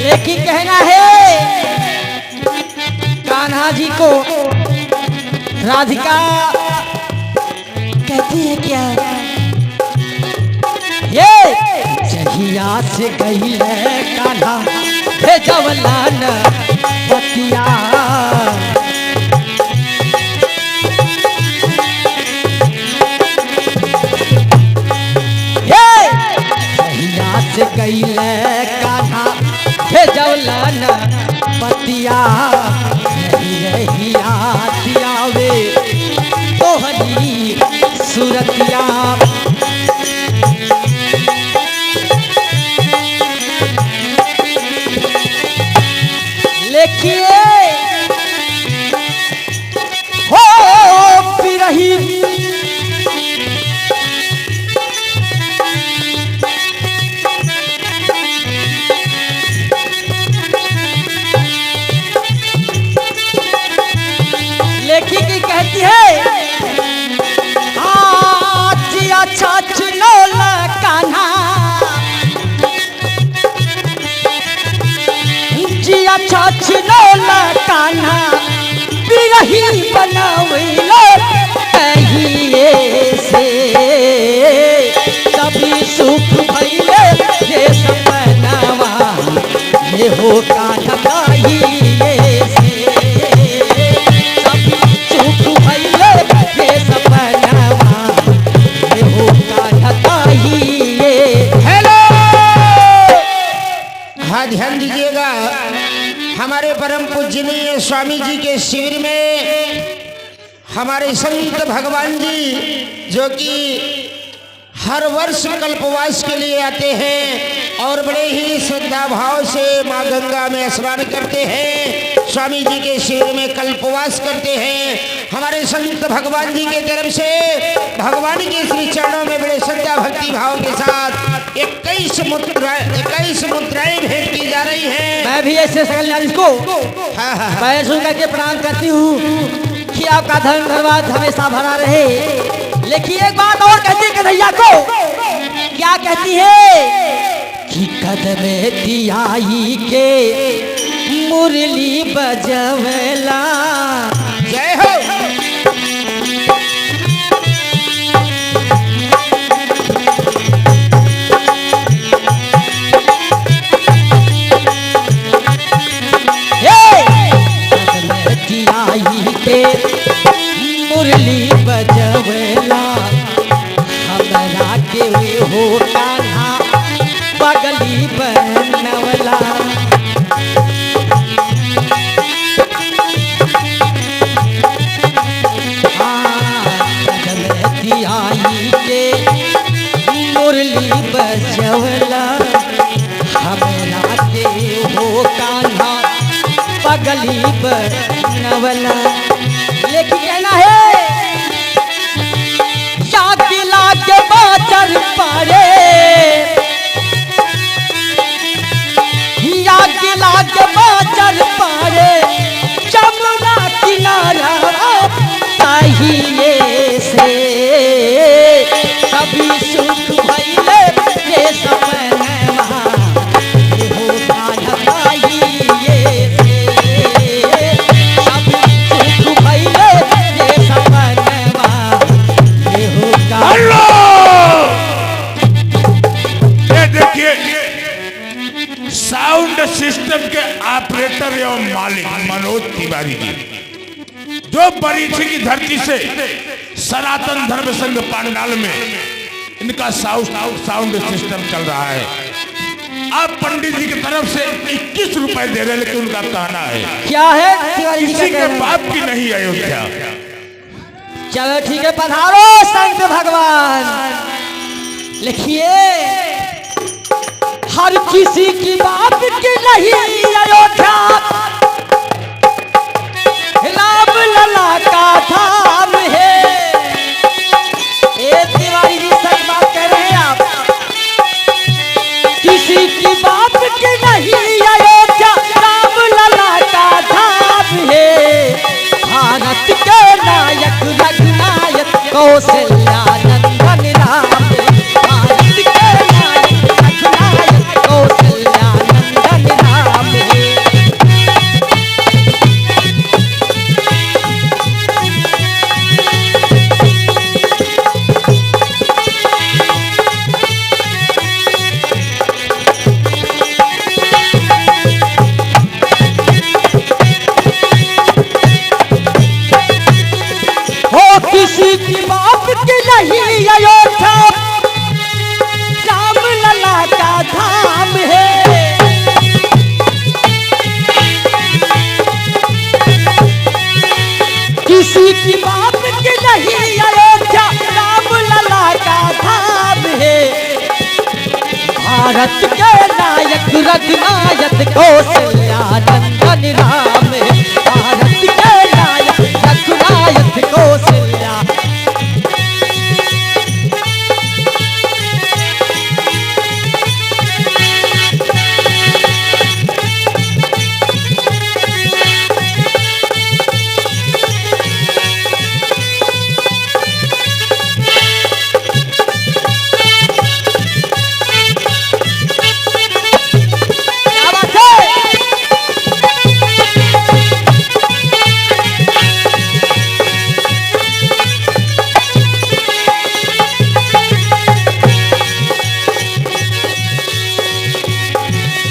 [SPEAKER 2] लेकिन कहना है कान्हा जी को राधिका कहती है क्या ये जहिया से गई है कान्हा हे जवलान बतिया ये जहिया से गई है कान्हा हे जवलान पतिया रही आवे तोहरी सूरतिया लेखिए हो पिरही लेखी की कहती है जिया छाछ नौला कान्हा जिया छाछ नौला कान्हा बिरही बनावेला कहिए से सभी सुख भइले ये सपनावा ये हो काढ़ताइए से
[SPEAKER 3] ध्यान दीजिएगा हमारे परम पूजनीय स्वामी जी के शिविर में हमारे संत भगवान जी जो कि हर वर्ष कल्पवास के लिए आते हैं और बड़े ही श्रद्धा भाव से माँ गंगा में स्नान करते हैं, स्वामी जी के शिविर में कल्पवास करते हैं। हमारे संत भगवान जी के तरफ से भगवान के श्री चरणों में बड़े श्रद्धा भक्ति भाव के साथ 21 मुद्राएं भेंट की जा रही हैं।
[SPEAKER 2] मैं भी ऐसे सकल को पैर छू करके प्रणाम करती हूँ कि आपका धन धन्यवाद हमेशा भरा रहे। लेकिन एक बात और कहती है कन्हैया को, क्या कहती है कि कदमे दियाई के मुरली बजवला
[SPEAKER 3] जय हो।
[SPEAKER 2] मुरली बजवला हमरा के हो कान्हा पगली बनवला दियाई के मुरली बजवला हमरा के हो कान्हा पगली बनवला। लेकिन कहना है शाकिला के बाचर पारे याकिला के बाचर पारे जमुना किनारा चाहिए से सभी सुख भइले ये सपनवा ये हो काढ़ताइए से सभी सुख भइले ये सपनवा ये हो
[SPEAKER 4] ये देखिए साउंड सिस्टम के ऑपरेटर एवं मालिक मनोज तिवारी जी जो बरीछी की धरती से सनातन धर्म संघ पांडाल में इनका साउंड सिस्टम चल रहा है। आप पंडित जी की तरफ से 21 रुपए दे रहे हैं, लेकिन उनका कहना है
[SPEAKER 2] क्या है तिवारी जी
[SPEAKER 4] किसी
[SPEAKER 2] का
[SPEAKER 4] के
[SPEAKER 2] कहना?
[SPEAKER 4] बाप की नहीं अयोध्या।
[SPEAKER 2] चलो ठीक है, पधारो संत भगवान। लिखिए हर किसी की बात की नहीं अयोध्या राम लला का धाम है। ए तिवारी जी सच बात कह रहे हैं आप। किसी की बात की नहीं अयोध्या राम लला का धाम है। भारत के नायक रघुनायक कौशल्या नंदन राम है। भारत के नायक रघुनायक कौशल्या नंदन राम है। किसी की बात की नहीं अयोध्या राम लला का धाम है। किसी की बात की नहीं अयोध्या राम लला का धाम है। भारत के नायक रघुनायक कौशल्या नंदन राम है। भारत के नायक रघुनायक कौशल्या।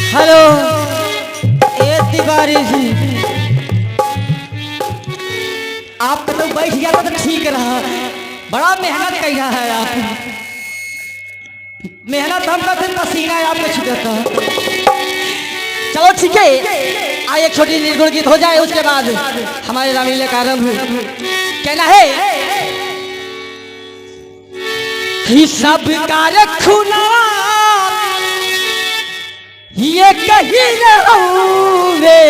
[SPEAKER 2] हेलो ए तिवारी जी, आप तो बैठ गया तो ठीक रहा। बड़ा मेहनत कर रहा है आप। मेहनत हम करते पसीना आपका छूटता। चलो ठीक है, आइए एक छोटी निर्गुण गीत हो जाए, उसके बाद हमारे रामलीला का आरंभ कहना है कि सब का रखुना ये कहीं रहूंगे।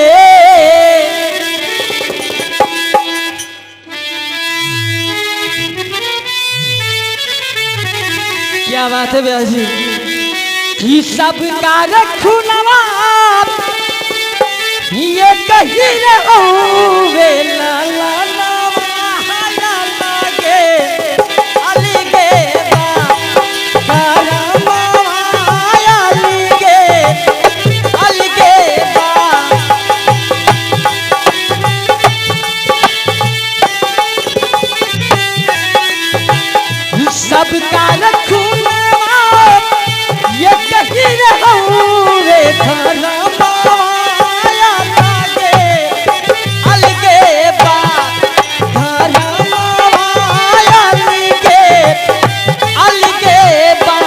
[SPEAKER 2] क्या बात है भैया जी, कि सब का रखुनवा ये कहीं रहूंगे। ला ला ला ला लागे अलगे सबका रखूंगा ये कहीं रहूंगे। खाना पाया लागे अलगे बा, खाना पाया अलगे अलगे बा।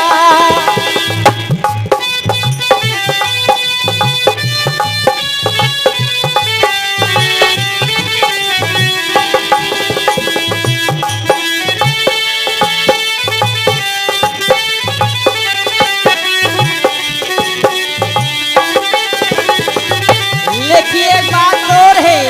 [SPEAKER 2] एक बात और है,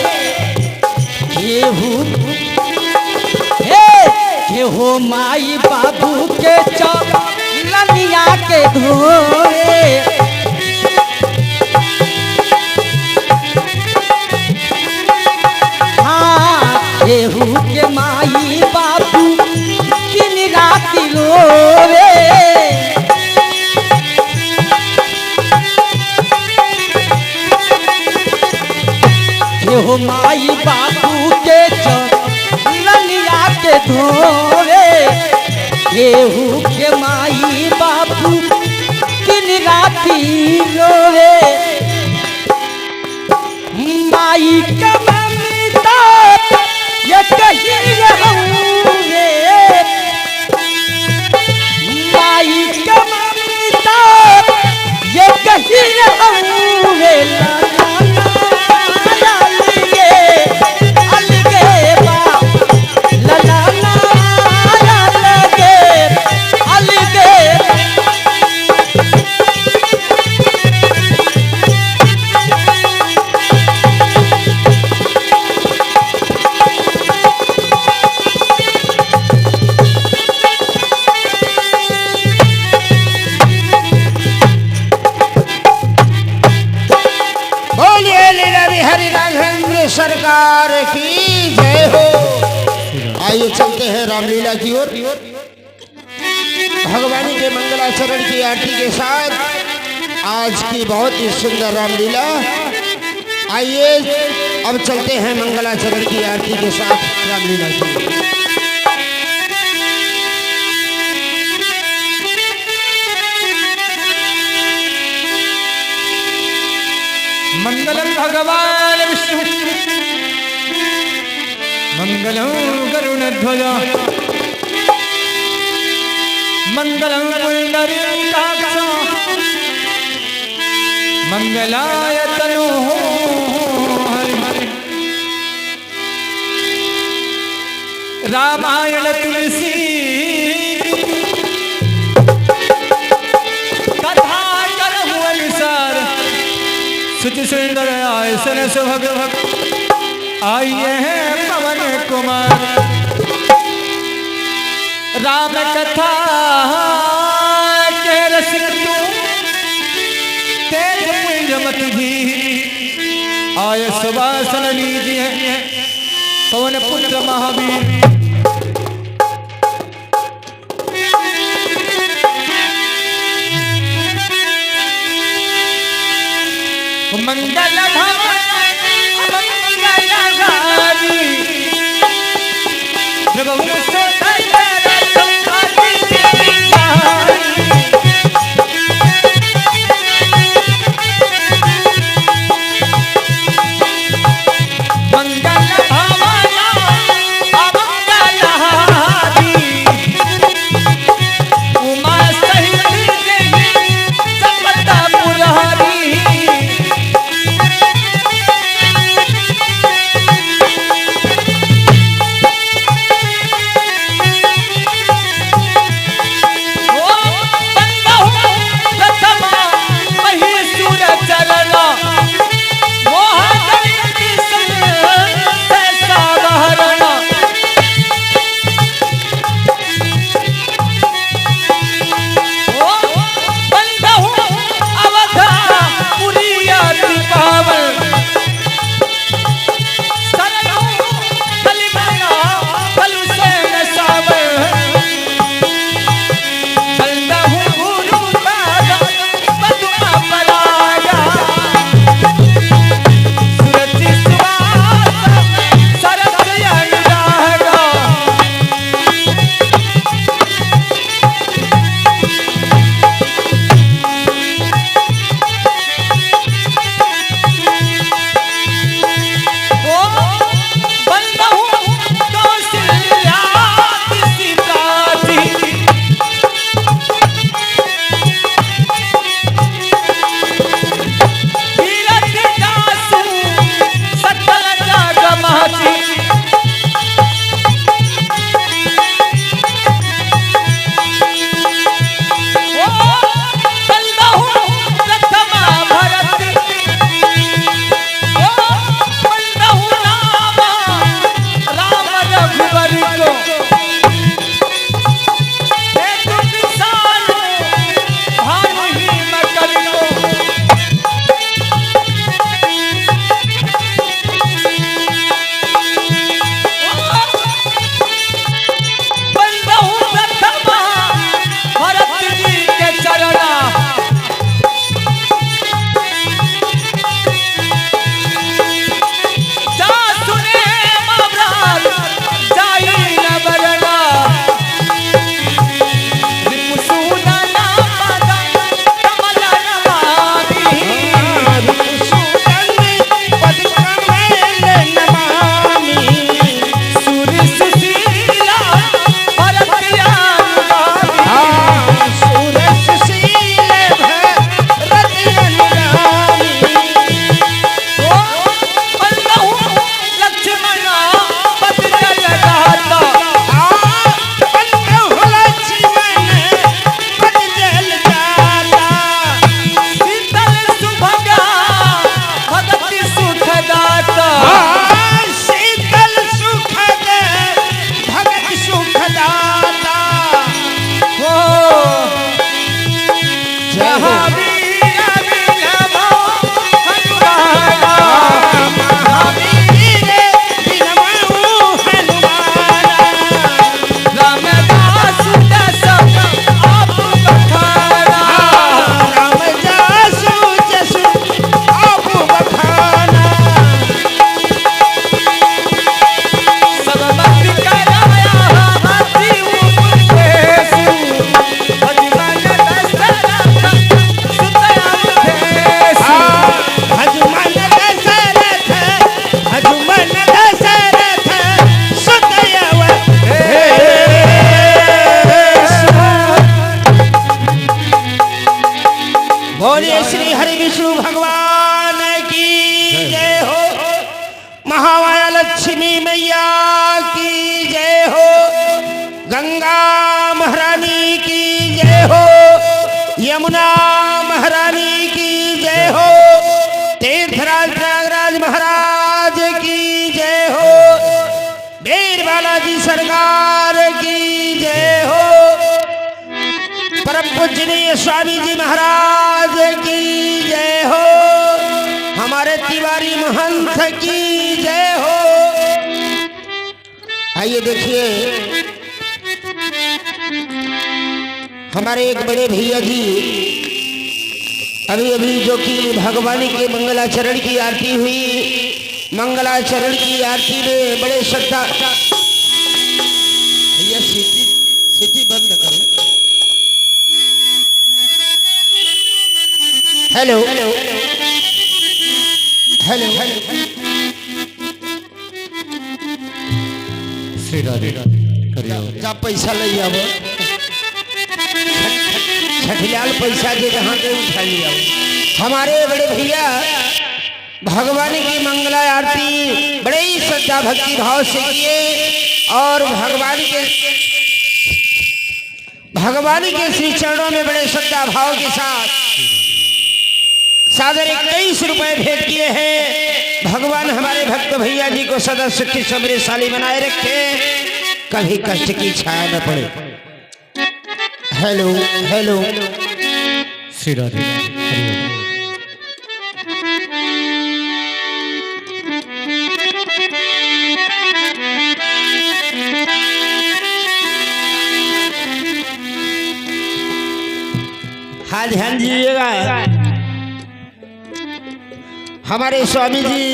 [SPEAKER 2] केहू माई बाबू के चलनिया के धोए। हाँ केहू के माई बाबू दिन रात रोवे। हो माई बाबू के चलनिया के धोवे। केहू के माई बाबू दिन राती रोवे। माई का ममता ये कहीं रहूंगे। माई का ममता ये कहीं रहूंगे।
[SPEAKER 3] रामलीला की ओर भगवानी के मंगलाचरण की आरती के साथ आज की बहुत ही सुंदर रामलीला। आइए अब चलते हैं मंगलाचरण की आरती के साथ रामलीला की।
[SPEAKER 1] मंगलम भगवान विष्णु मंगलम गरुड़ध्वज मंगलम पुंडरीकाक्ष मंगलाय तनोः हरि रामायण तुलसी कथा करहु अनुसार सुचि सुंदर आयसन सुभग आइए हैं पवन कुमार। राम कथा के रसिक तू तेज पुंज मत भी आय सुवासन लीजिए पवन पुत्र महावीर। मंगल
[SPEAKER 3] गंगा महारानी की जय हो, यमुना महारानी की जय हो, तीर्थराज प्रयागराज महाराज की जय हो, वीर बालाजी सरकार की जय हो, परम पूजनीय स्वामी जी महाराज की जय हो, हमारे तिवारी महंत की जय हो। आइए देखिए हमारे एक बड़े भैया जी अभी अभी जो कि भगवान के मंगलाचरण की आरती हुई, मंगलाचरण की आरती में बड़े श्रद्धा। भैया सिटी बंद करो। Hello hello hello
[SPEAKER 1] Shri Radhe करियो
[SPEAKER 3] जा पैसा ले आव, छठियाल पैसा जे जहाँ के उठा लिया। हमारे बड़े भैया भगवान की मंगला आरती बड़े ही श्रद्धा भक्ति भाव से किए और भगवान के श्री चरणों में बड़े श्रद्धा भाव के साथ सादर 21 रुपए भेंट किए हैं। भगवान हमारे भक्त भैया जी को सदा सुखी समृद्धशाली बनाए रखे, कभी कष्ट की छाया न पड़े। हेलो हेलो
[SPEAKER 1] श्री राधे करियो
[SPEAKER 3] हाँ ध्यान दीजिएगा, हमारे स्वामी जी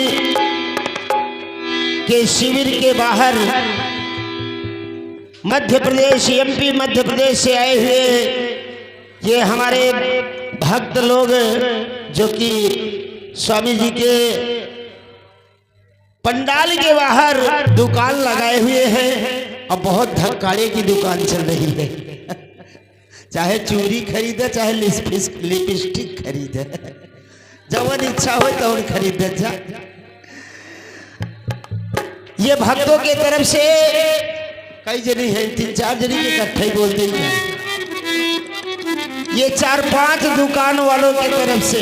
[SPEAKER 3] के शिविर के बाहर मध्य प्रदेश एमपी मध्य प्रदेश से आए हुए ये हमारे भक्त लोग जो कि स्वामी जी के पंडाल के बाहर दुकान लगाए हुए हैं और बहुत धक्काड़े की दुकान चल रही है। चाहे चूड़ी खरीदे चाहे लिपस्टिक खरीदे, जवन इच्छा हो तो खरीद जा। ये भक्तों के तरफ से कई जनी है, 3-4 जनी के इकट्ठे बोलते हैं। ये 4-5 दुकान वालों की तरफ से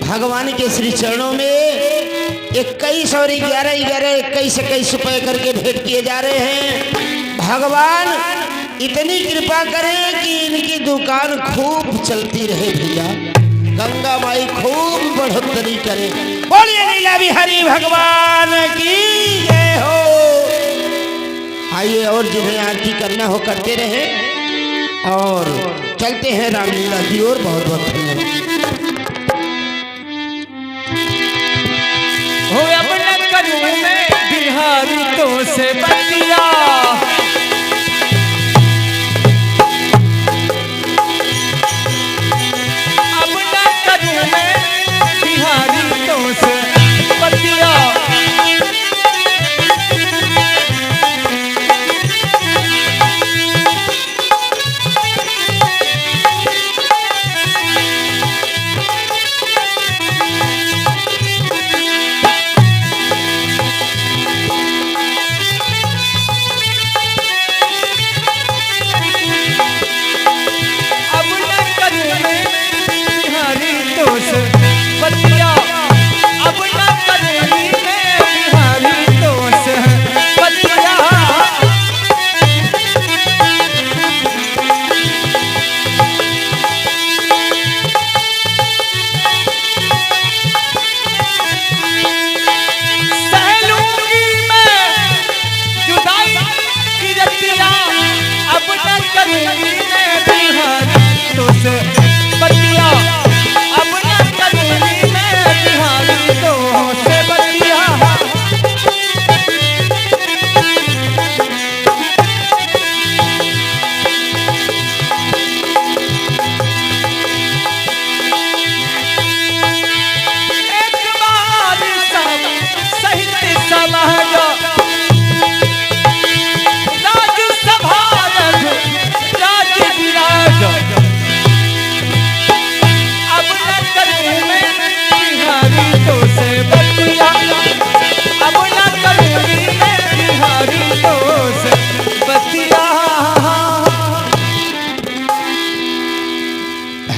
[SPEAKER 3] भगवान के श्री चरणों में 21 और 11-11 रुपए करके भेंट किए जा रहे हैं। भगवान इतनी कृपा करें कि इनकी दुकान खूब चलती रहे भैया, गंगा माई खूब बढ़ोतरी करे। बोलिए लीला बिहारी भगवान की जय हो। आइए और जिन्हें आरती करना हो करते रहे और चलते हैं रामलीला की ओर। बहुत बहुत धन्यवाद।
[SPEAKER 1] हो अपने करूं में बिहारी तो से बतिया, अपना करूं में बिहारी तो से बतिया।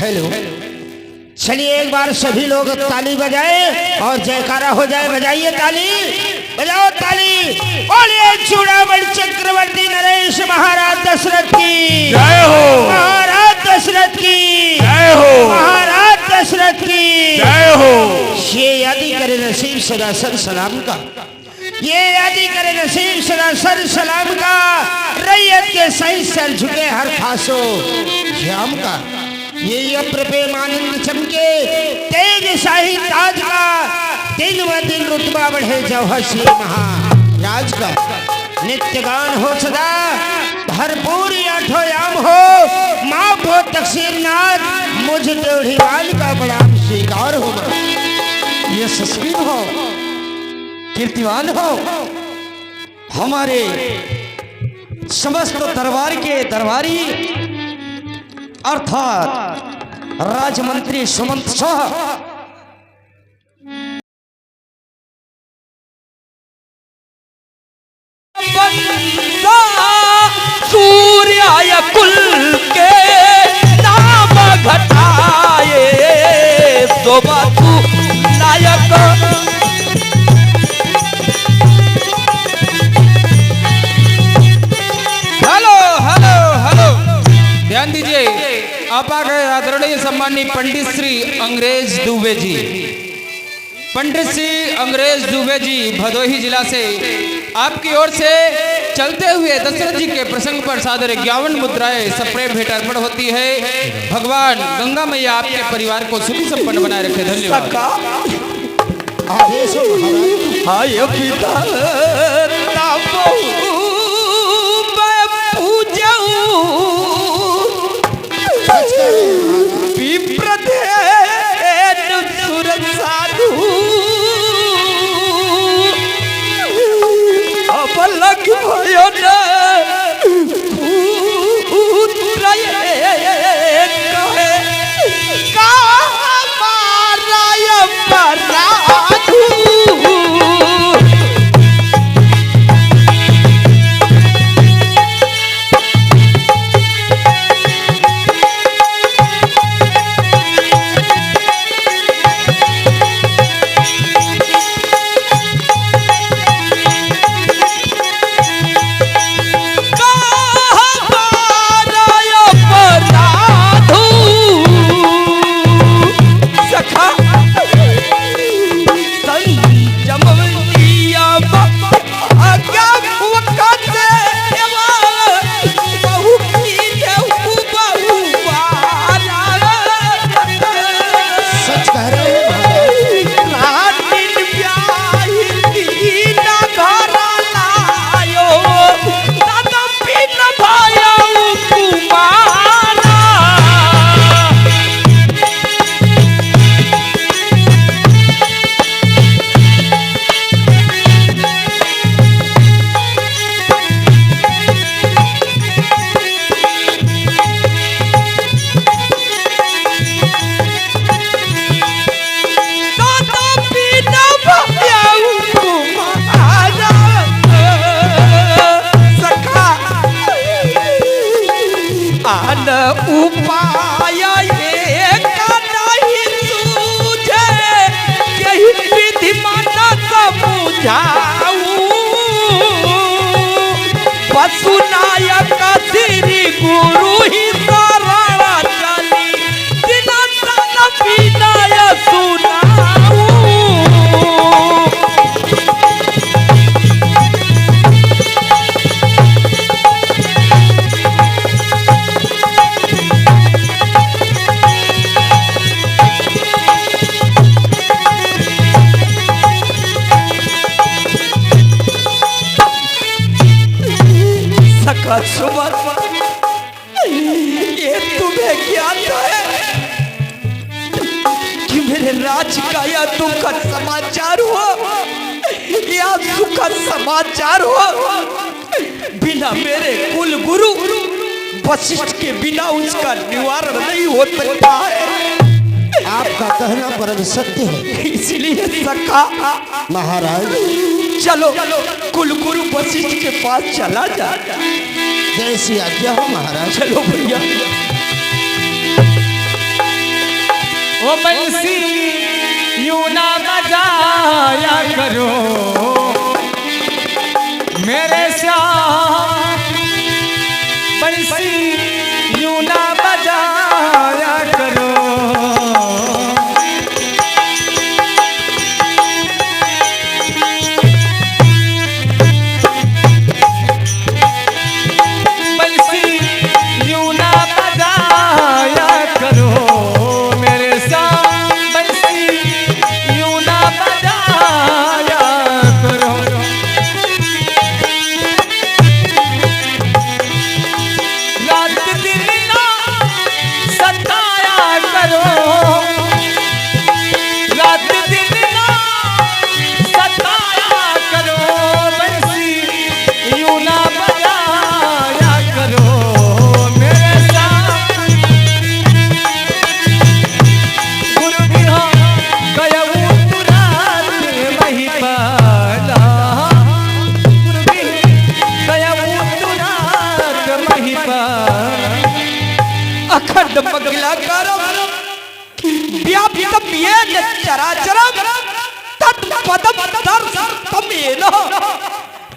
[SPEAKER 3] हेलो। चलिए एक बार सभी लोग ताली बजाए और जयकारा हो जाए। बजाइए ताली, बजाओ ताली। बोलिए चूड़ामणि चक्रवर्ती नरेश महाराज दशरथ की
[SPEAKER 4] जय हो,
[SPEAKER 3] महाराज दशरथ की
[SPEAKER 4] जय हो,
[SPEAKER 3] महाराज दशरथ की
[SPEAKER 4] जय हो।
[SPEAKER 3] ये यादी करे नसीब सदा सर सलाम का, ये यादी करे नसीब सदा सर सलाम का। रैयत के सही सर झुके हर खासो श्याम का। ये अप्र पे मानंद चमके तेज शाही ताज का। दिन व दिन रुतबा बढ़े जौहर श्री महाराज का। नित्य गान हो सदा भरपूर आठो याम हो। माफ हो तकसीर नाथ मुझ टेढ़ीवाल का बड़ा स्वीकार हो।
[SPEAKER 2] यशस्वी हो, कीर्तिवान हो, हमारे समस्त दरबार के दरबारी अर्थात राजमंत्री सुमंत शाह सूर्य कुल के नाम घटाए शोभा तू नायक।
[SPEAKER 1] हेलो हेलो हेलो, ध्यान दीजिए। आप आ गए आदरणीय सम्मानीय पंडित श्री अंग्रेज दुबे जी। पंडित श्री अंग्रेज दुबे जी भदोही जिला से आपकी ओर से चलते हुए दशरथ जी के प्रसंग पर सादर 51 मुद्राएं सप्रेम भेंट अर्पण होती है। भगवान गंगा मैया आपके परिवार को सुखी संपन्न बनाए रखे। धन्यवाद।
[SPEAKER 2] हाय पिता
[SPEAKER 5] उपाय एक नहीं सूझे, यही विधि मन समझाऊं। पशु नायक श्री गुरु ही शरण चली, जिना तन विनय सुनाऊं। सुमन, ये तुम्हें ज्ञात है कि मेरे राज का यह दुखद समाचार हो या सुखद समाचार हो, बिना मेरे कुल गुरु वशिष्ठ के बिना उसका निवारण नहीं हो सकता है।
[SPEAKER 3] आपका कहना परम सत्य है,
[SPEAKER 5] इसलिए सखा
[SPEAKER 3] महाराज
[SPEAKER 5] चलो कुल गुरु वशिष्ठ के पास चला जा।
[SPEAKER 3] जैसी आज्ञा हो महाराज।
[SPEAKER 5] चलो भैया।
[SPEAKER 1] ओ बंसी यूं ना बजाया करो मेरे श्याम, बंसी यूं ना बजाया करो। बंसी यूं ना बजाया करो मेरे श्याम, बंसी यूं ना बजाया करो। रात दिन ना सताया करो, रात दिन ना सताया करो, बंसी यूं ना बजाया करो मेरे साथ। गुरु बिहा गयऊ तुरात मही पाला, गुरु बिहा गयऊ तुरात मही पाला।
[SPEAKER 5] अखंड मंगला करम व्याप्त येन चराचरम तत्पदम दर्शनमेन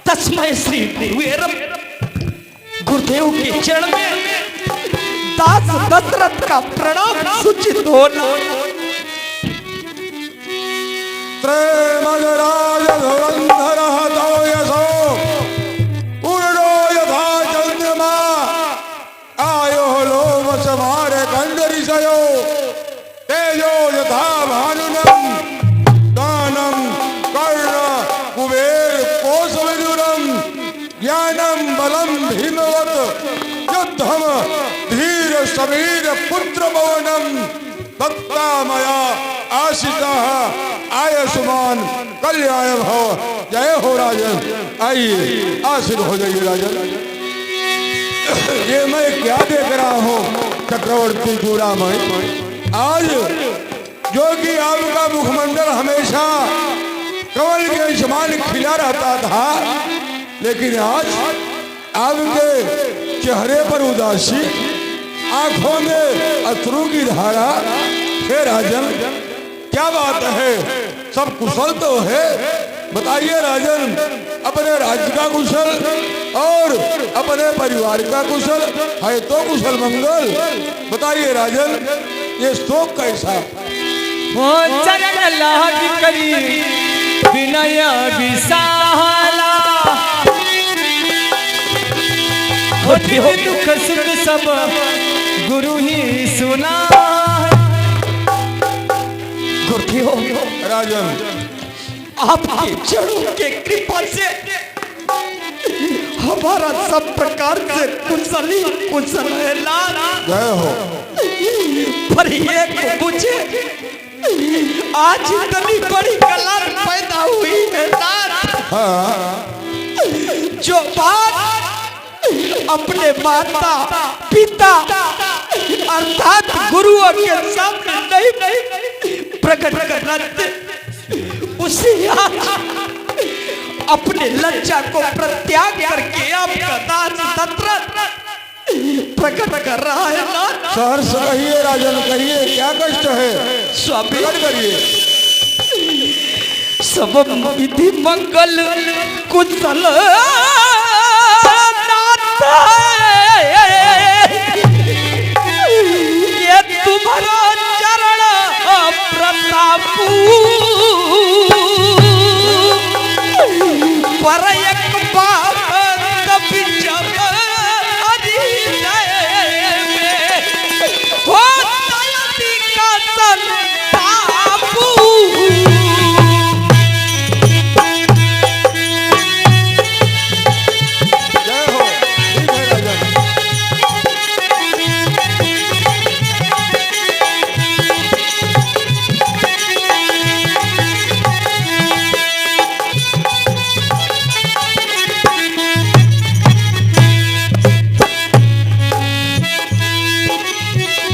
[SPEAKER 5] तस्मै श्री गुरुवेरम। गुरुदेव के चरण में दास दशरथ का प्रणाम सूचित होना।
[SPEAKER 6] त्रैमजराज धुरंधरः तोयसो पूर्णो यथा चंद्रमा आयोः लोमसमारकन्दरिषयो तेजो यथा भानुनं दानं कर्ण कुबेर कोसलजुरं ज्ञानं बलं भीमवत् युद्धं धीर समीर पुत्रभवनं दत्ता मया आशिषः आयुष्मान कल्याण भव। जय हो राजन। आइए आशीर् हो जाइए राजन। ये मैं क्या देख रहा हूँ चक्रवर्ती चूड़ामणि, आज जो कि आपका मुखमंडल हमेशा कमल के समान खिला रहता था, लेकिन आज आपके चेहरे पर उदासी, आंखों में अश्रु की धारा। हे राजन क्या बात है, सब कुशल तो है? बताइए राजन, अपने राज्य का कुशल और अपने परिवार का कुशल है तो कुशल मंगल। बताइए राजन, ये शोक कैसा?
[SPEAKER 1] वो चरण लाज करी विनय विशाला, होते हो दुख सुख सब गुरु ही सुना।
[SPEAKER 5] गुरुदेव
[SPEAKER 6] राजन
[SPEAKER 5] आपके चरणों के कृपा से हमारा सब प्रकार से कुशल ही कुशल है लाल।
[SPEAKER 6] जय हो।
[SPEAKER 5] पर एक मुझे आज इतनी बड़ी कलर पैदा हुई है लाल,
[SPEAKER 6] हाँ
[SPEAKER 5] जो बात अपने माता पिता अर्थात गुरुओं के सामने नहीं प्रकट करना, उसे आज अपने लज्जा को प्रत्याग करके आपका दास दशरथ प्रकट कर रहा है ना।
[SPEAKER 6] सहर्ष कहिए राजन, कहिए क्या कष्ट है,
[SPEAKER 5] स्वामी
[SPEAKER 6] प्रकट करिए।
[SPEAKER 5] सब विधि मंगल कुशल नाथ, ये तुम्हारा चरण प्रताप पर एक बार कभी जब हो दयादी का संतापू।
[SPEAKER 6] जय हो। ठीक है राजन।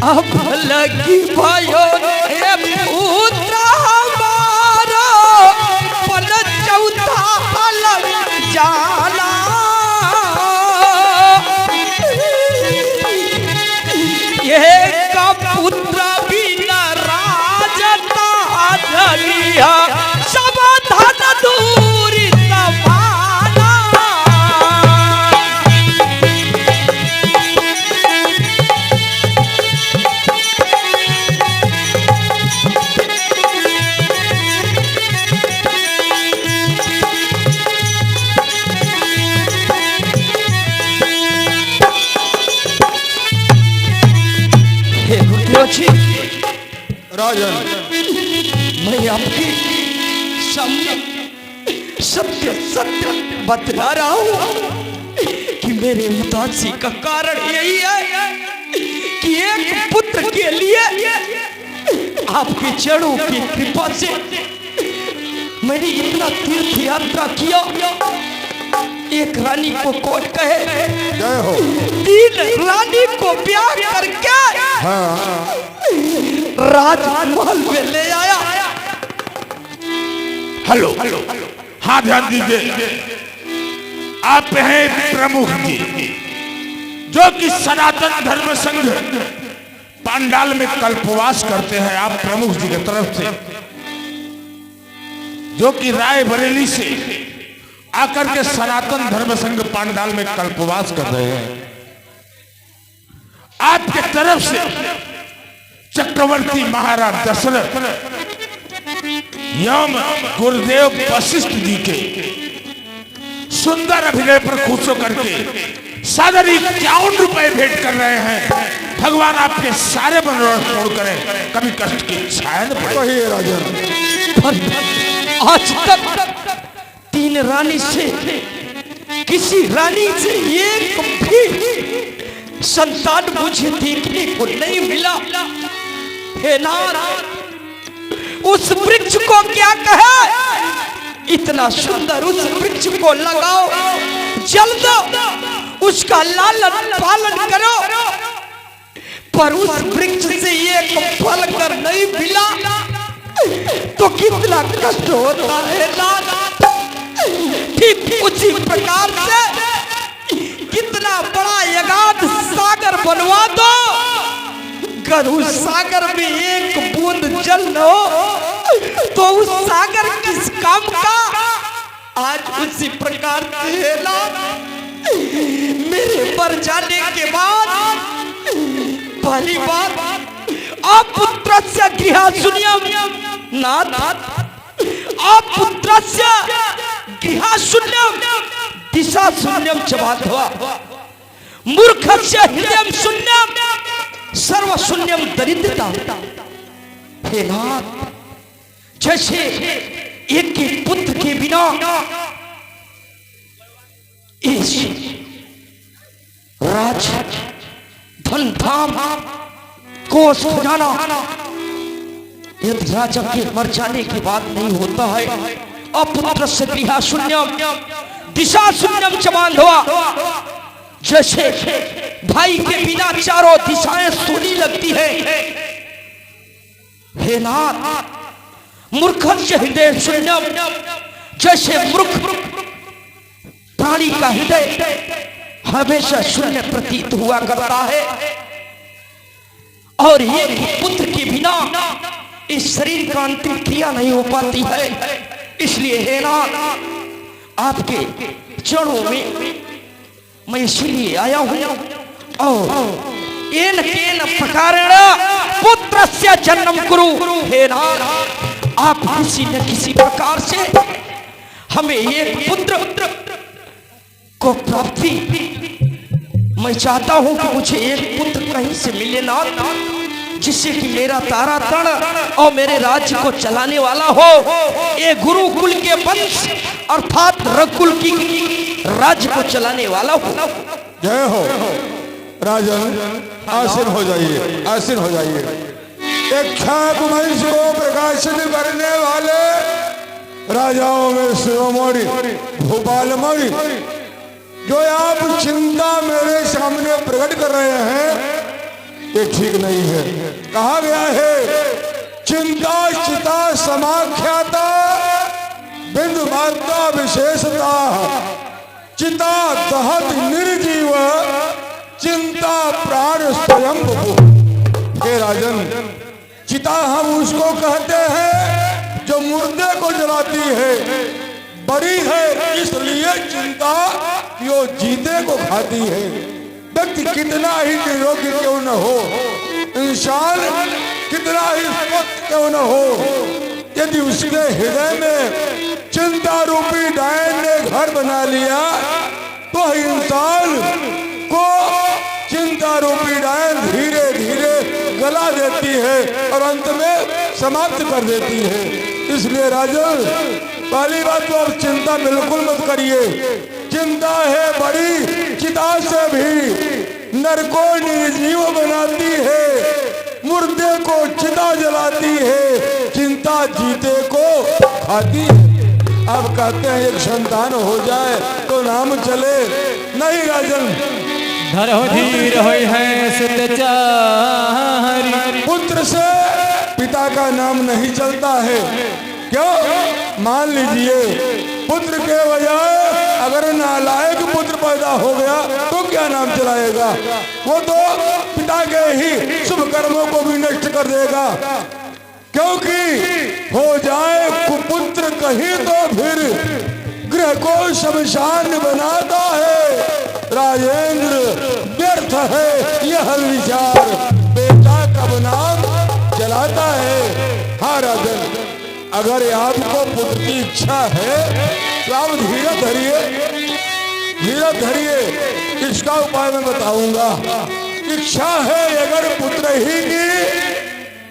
[SPEAKER 5] अब लगी भयो हे पुत्र हमारा पल चौथा लग जाला। ये का पुत्र भी न मुझे
[SPEAKER 6] राजन,
[SPEAKER 5] मैं आपके सामने सत्य सत्य बतला रहा हूँ कि मेरे उदासी का कारण यही है कि एक पुत्र के लिए आपके चरणों की कृपा से मैंने इतना तीर्थ यात्रा किया। एक रानी को कौन कहे,
[SPEAKER 6] जय हो।
[SPEAKER 5] 3 रानी को ब्याह करके
[SPEAKER 6] हाँ,
[SPEAKER 5] राजमहल में ले आया।
[SPEAKER 4] हेलो हाँ ध्यान दीजिए, आप हैं प्रमुख जी, जो कि सनातन धर्म संघ पांडाल में कल्पवास करते हैं। आप प्रमुख जी की तरफ से, जो कि रायबरेली से आकर के सनातन धर्म संघ पांडाल में कल्पवास कर रहे हैं, आपके तरफ से चक्रवर्ती महाराज दशरथ एवं गुरुदेव वशिष्ठ जी के सुंदर अभिनय पर खुश होकर के सादर 51 रुपए भेंट कर रहे हैं। भगवान आपके सारे मनोरथ पूर्ण करें, कभी कष्ट की छाया न पड़े।
[SPEAKER 6] कहिए राजन।
[SPEAKER 5] आज तक 3 रानी से किसी रानी से एक भी संतान मुझे देखने को नहीं मिला। हे नाथ, उस वृक्ष को क्या कहे, इतना सुंदर उस वृक्ष को लगाओ, जल दो, उसका लालन पालन करो, पर उस वृक्ष से एक फल कर नहीं मिला तो कितना कष्ट होता है नाथ। ठीक उसी प्रकार से कितना बड़ा यगाध सागर बनवा दो, अगर उस सागर में एक बूंद जल न हो तो उस सागर किस काम का। आज उसी प्रकार से मेरे पर जाने के बाद पहली बात अपुत्रस्य गृह शून्यम, नाथ अपुत्रस्य गृह शून्यम दिशा शून्यम च बांधवा, मूर्खस्य हृदय शून्यम सर्व शून्यम दरिद्रता। हे नाथ, जैसे एक एक पुत्र के बिना इस राज धन धाम कोष खजाना यदि राजा के मर जाने की बात नहीं होता है, अपुत्र से गृह शून्यम दिशा शून्यम च बांधवा, जैसे भाई के बिना चारों दिशाएं सूनी लगती है। हे नाथ, मूर्खस्य हृदय शून्यम, जैसे मूर्ख प्राणी का हृदय हमेशा शून्य प्रतीत हुआ करता है, और एक पुत्र के बिना इस शरीर का अंतिम क्रिया नहीं हो पाती है। इसलिए हे नाथ, आपके चरणों में मैं इसलिए आया हूं, और एन केन प्रकारेण पुत्रस्य जन्म कुरु। हे नाथ, आप किसी न किसी प्रकार से हमें एक पुत्र को प्राप्ति, मैं चाहता हूं कि मुझे एक पुत्र कहीं से मिले नाथ, जिससे कि मेरा तारा तण और मेरे राज्य को चलाने वाला हो। ये गुरुकुल के वंश अर्थात रघुकुल की राज्य को चलाने वाला हो।
[SPEAKER 6] जय हो। राजन, आसीन हो जाइए, आसीन हो जाइए। एक ख्यात वंश को प्रकाशित करने वाले राजाओं में शिरोमणि भूपालमणि, जो आप चिंता मेरे सामने प्रकट कर रहे हैं, ये ठीक नहीं है। कहा गया है, चिंता चिता समाख्याता बिंदु मात्रा विशेषता, चिता दहत निर्जीव चिंता प्राण स्वयं। हे राजन, चिता हम उसको कहते हैं जो मुर्दे को जलाती है, बड़ी है इसलिए चिंता जो जीते को खाती है। व्यक्ति कितना ही निरोगी क्यों न हो, इंसान कितना ही स्वस्थ क्यों न हो, यदि उसके हृदय में चिंता रूपी डायन ने घर बना लिया तो इंसान को चिंता रूपी डायन धीरे धीरे सलाह देती है और अंत में समाप्त कर देती है। इसलिए राजन, पहली बात तो आप चिंता बिल्कुल मत करिए। चिंता है बड़ी चिता से भी नर को निर्जीव बनाती है, मुर्दे को चिता जलाती है, चिंता जीते को खाती है। अब कहते हैं एक संतान हो जाए तो नाम चले, नहीं राजन,
[SPEAKER 1] धरो धीर होय है सुत चारी।
[SPEAKER 6] पुत्र से पिता का नाम नहीं चलता है। क्यों? मान लीजिए पुत्र के बजाय अगर नालायक पुत्र पैदा हो गया तो क्या नाम चलाएगा? वो तो पिता के ही शुभ कर्मों को भी नष्ट कर देगा, क्योंकि हो जाए कुपुत्र कहीं तो फिर गृह को शमशान बनाता है। राजेंद्र, व्यर्थ है यह विचार, बेटा कब नाम चलाता है। हाँ राजन, अगर आपको पुत्र की इच्छा है तो आप धीरज धरिए, धीरज धरिए। इसका उपाय मैं बताऊंगा। इच्छा है अगर पुत्र ही की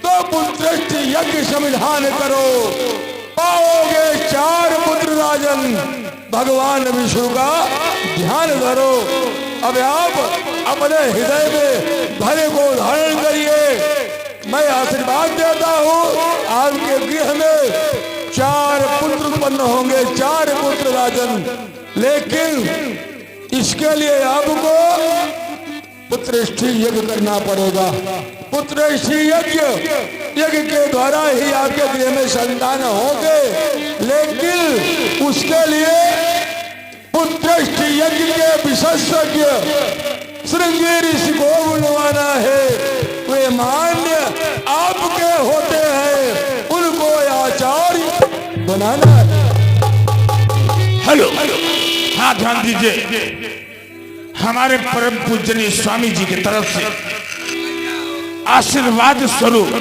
[SPEAKER 6] तो पुत्रस्थ यज्ञ संविधान करो, पाओगे 4 पुत्र राजन। भगवान विष्णु का ध्यान धरो। अब आप अपने हृदय में भले को धारण करिए। मैं आशीर्वाद देता हूँ, आपके गृह में 4 पुत्र उत्पन्न होंगे, 4 पुत्र राजन। लेकिन इसके लिए आपको पुत्रष्ठी यज्ञ करना पड़ेगा। पुत्रष्ठी यज्ञ, यज्ञ के द्वारा ही आपके गृह में संतान होंगे। लेकिन उसके लिए पुत्रष्ठी यज्ञ के विशेषज्ञ श्रृंगी ऋषि को बुलवाना है। वे मान्य आपके होते हैं, उनको आचार्य बनाना है।
[SPEAKER 4] हेलो, हाँ ध्यान दीजिए। हमारे परम पूजनीय स्वामी जी की तरफ से आशीर्वाद स्वरूप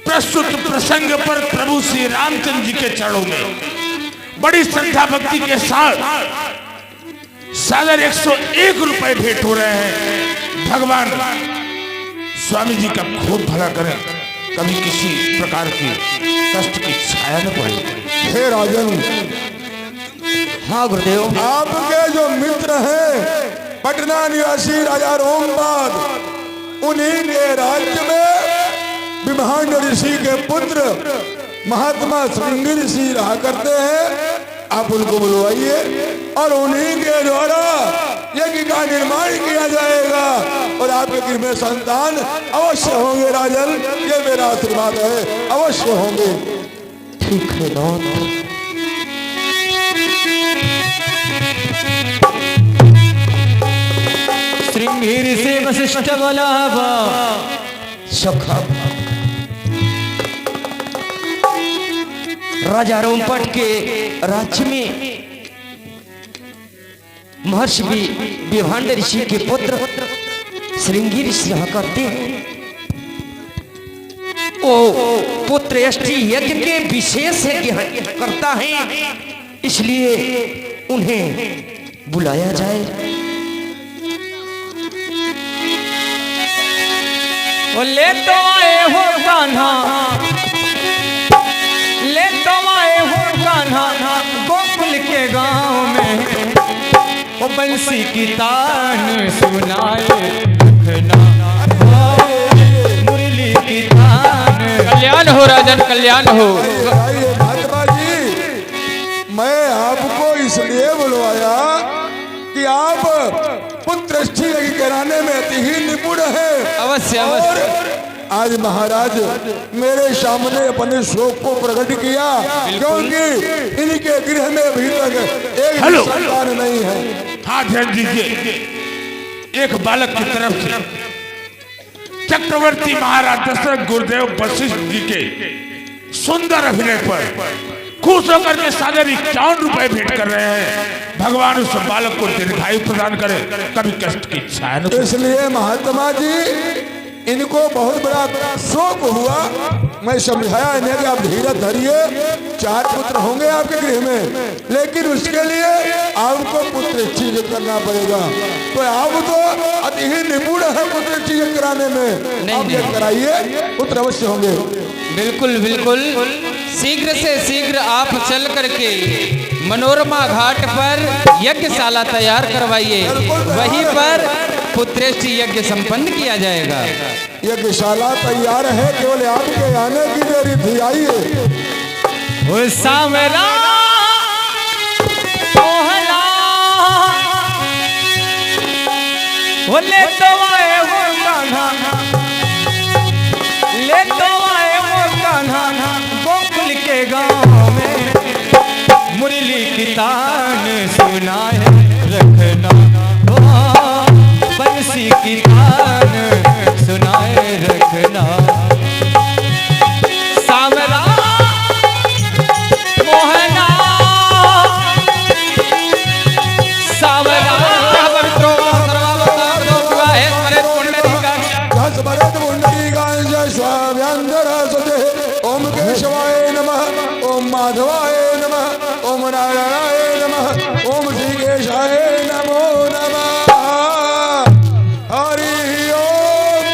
[SPEAKER 4] प्रस्तुत प्रसंग पर प्रभु श्री रामचंद्र जी के चरणों में बड़ी श्रद्धा भक्ति के साथ 101 रुपए भेंट हो रहे हैं। भगवान स्वामी जी का खूब भला करें, कभी किसी प्रकार की कष्ट की छाया न पड़े।
[SPEAKER 6] हे राजन,
[SPEAKER 2] हाँ गुरुदेव,
[SPEAKER 6] आपके जो मित्र हैं पटना निवासी राजा रोमपाद, उन्हीं के राज्य में विभांड ऋषि के पुत्र महात्मा श्रृंगी ऋषि रहा करते हैं। आप उनको बुलवाइए और उन्हीं के द्वारा यज्ञ का निर्माण किया जाएगा और आपके गृह में संतान अवश्य होंगे राजन। ये मेरा आशीर्वाद है, अवश्य होंगे।
[SPEAKER 2] ठीक है नाथ।
[SPEAKER 1] श्रृंगी से वशिष्ठ बोलावा
[SPEAKER 5] सखा राजा रोमपट के राज्य में महर्षि विभांड ऋषि के पुत्र श्रृंगी ऋषि रहा करते हैं। वो पुत्र अष्टि यज्ञ के विशेष यज्ञ करता है, इसलिए उन्हें बुलाया जाए।
[SPEAKER 1] ले तो आए हो कान्हा, ले तो आए हो कान्हा गोकुल के गांव में। वो बंसी की तान सुनाए दुखना, मुरली की तान। कल्याण हो राजन, कल्याण हो।
[SPEAKER 6] महात्मा जी, मैं आपको इसलिए बुलवाया कि आप पुत्रष्ठी यज्ञ कराने में अति ही निपुण है।
[SPEAKER 1] अवश्य
[SPEAKER 6] और
[SPEAKER 1] अवश्य।
[SPEAKER 6] आज महाराज मेरे सामने अपने शोक को प्रकट किया, क्योंकि इनके गृह में अभी तक एक भी संतान नहीं है।
[SPEAKER 4] हाँ ध्यान दीजिए। एक बालक की तरफ से चक्रवर्ती महाराज दशरथ गुरुदेव वशिष्ठ जी के सुंदर अभिनय पर खुश होकर के 51 रुपए भेंट कर रहे हैं। भगवान उस बालक को दीर्घायु प्रदान करे, कभी कष्ट की छाया न पड़े।
[SPEAKER 6] इसलिए महात्मा जी, इनको बहुत बड़ा शोक हुआ मैं समझाया इन्हें कि आप धीरज धरिए, 4 पुत्र होंगे आपके गृह में, लेकिन उसके लिए आपको पुत्र चीज करना पड़ेगा। तो आप तो अति ही निपुण है पुत्र चीज कराने में, आप ये कराइए, पुत्र अवश्य होंगे।
[SPEAKER 1] बिल्कुल बिल्कुल, शीघ्र से शीघ्र आप चल करके मनोरमा घाट पर यज्ञशाला तैयार करवाइए, वहीं पर पुत्रेष्टि यज्ञ संपन्न किया जाएगा।
[SPEAKER 6] यज्ञशाला तैयार है, केवल आपके आने की देरी थी। आइए।
[SPEAKER 5] सामरा मोहना ले तो आए वो कान्हा, ले तो आए वो कान्हा गोकुल के गाँव में, मुरली की तान सुनाए रखना, बंसी की तान सुनाए रखना। सामरा मोहना सामरा
[SPEAKER 6] ओम केशवाय नमः, ओम माधवाय नमः, ओम नारायणाय नमः, ओम श्रीकेशाय नमो नमः। हरि ओम।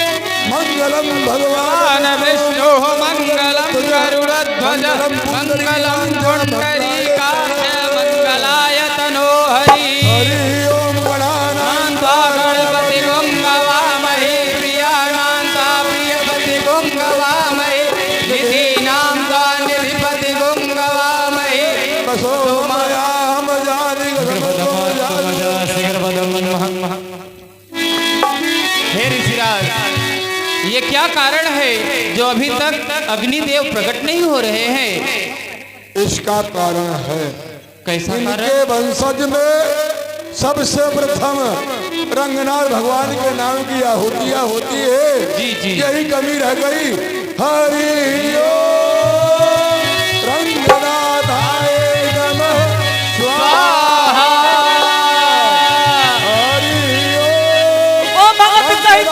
[SPEAKER 6] मंगलम भगवान
[SPEAKER 1] विष्णु मंगलम गरुड़ध्वज मंगलम पुंडरीकाक्ष मंगलाय तनो हरि।
[SPEAKER 6] हरि ओम।
[SPEAKER 1] नान्ता गणपति गुंगवामहे प्रियानान्ता प्रियपति गुंगवामहे निधीनां ता निधिपति गुंगवामहे। हे ऋषिराज, ये क्या कारण है जो अभी तक अग्निदेव प्रकट नहीं हो रहे हैं?
[SPEAKER 6] इसका कारण है,
[SPEAKER 1] कैसा कारण?
[SPEAKER 6] इनके वंशज में सबसे प्रथम रंगनाथ भगवान के नाम की आहुतियां होती है।
[SPEAKER 1] जी जी,
[SPEAKER 6] यही कमी रह गई। हरि ओम। रंगनाथाय नमः स्वाहा। हरि ओम।
[SPEAKER 5] ओ भगत सहित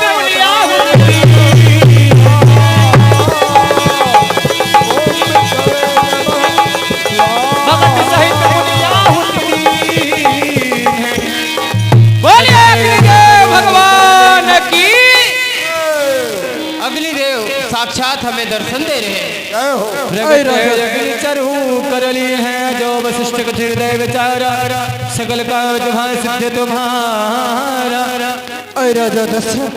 [SPEAKER 5] भगत सहित बोलिए अग्निदेव भगवान की।
[SPEAKER 1] अग्निदेव साक्षात हमें दर्शन दे रहे हैं।
[SPEAKER 6] जय हो।
[SPEAKER 5] अग्नि चरु कर लिए हैं जो वशिष्ठ का हृदय विचारा, सकल का जहाँ सिद्ध तुम्हारा।
[SPEAKER 2] अरे राजा दशरथ,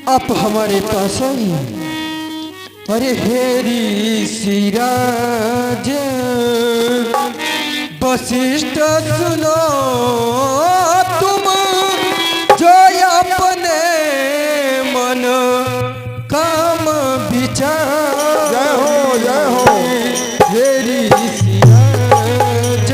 [SPEAKER 2] आप हमारे पास आइए। अरे हेरी सिराज वशिष्ठ सुनो तुम जो अपने मन काम विचार।
[SPEAKER 6] जय हो, जय हो।
[SPEAKER 2] हेरी सिराज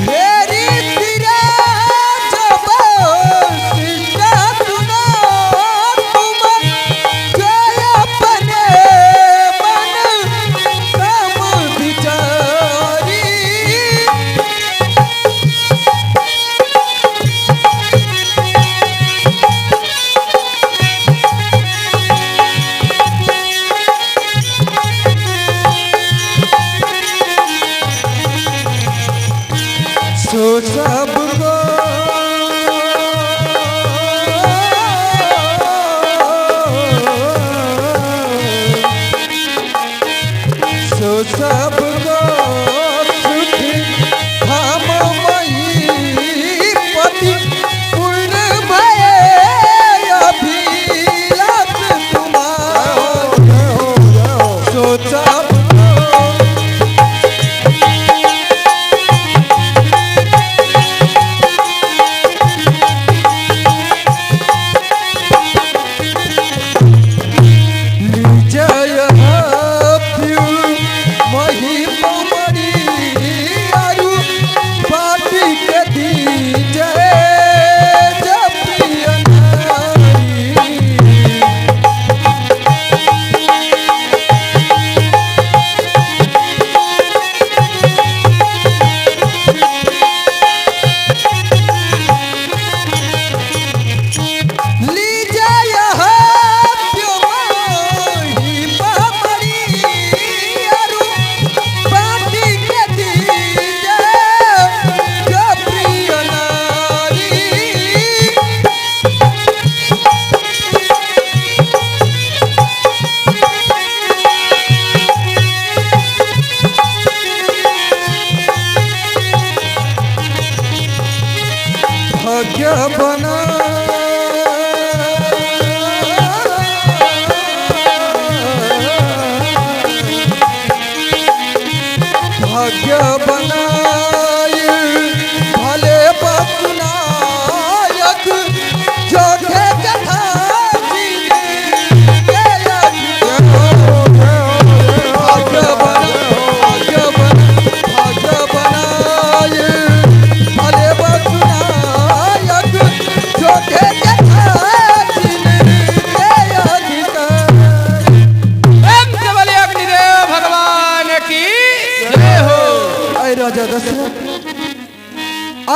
[SPEAKER 2] हेरी सिराज वशिष्ठ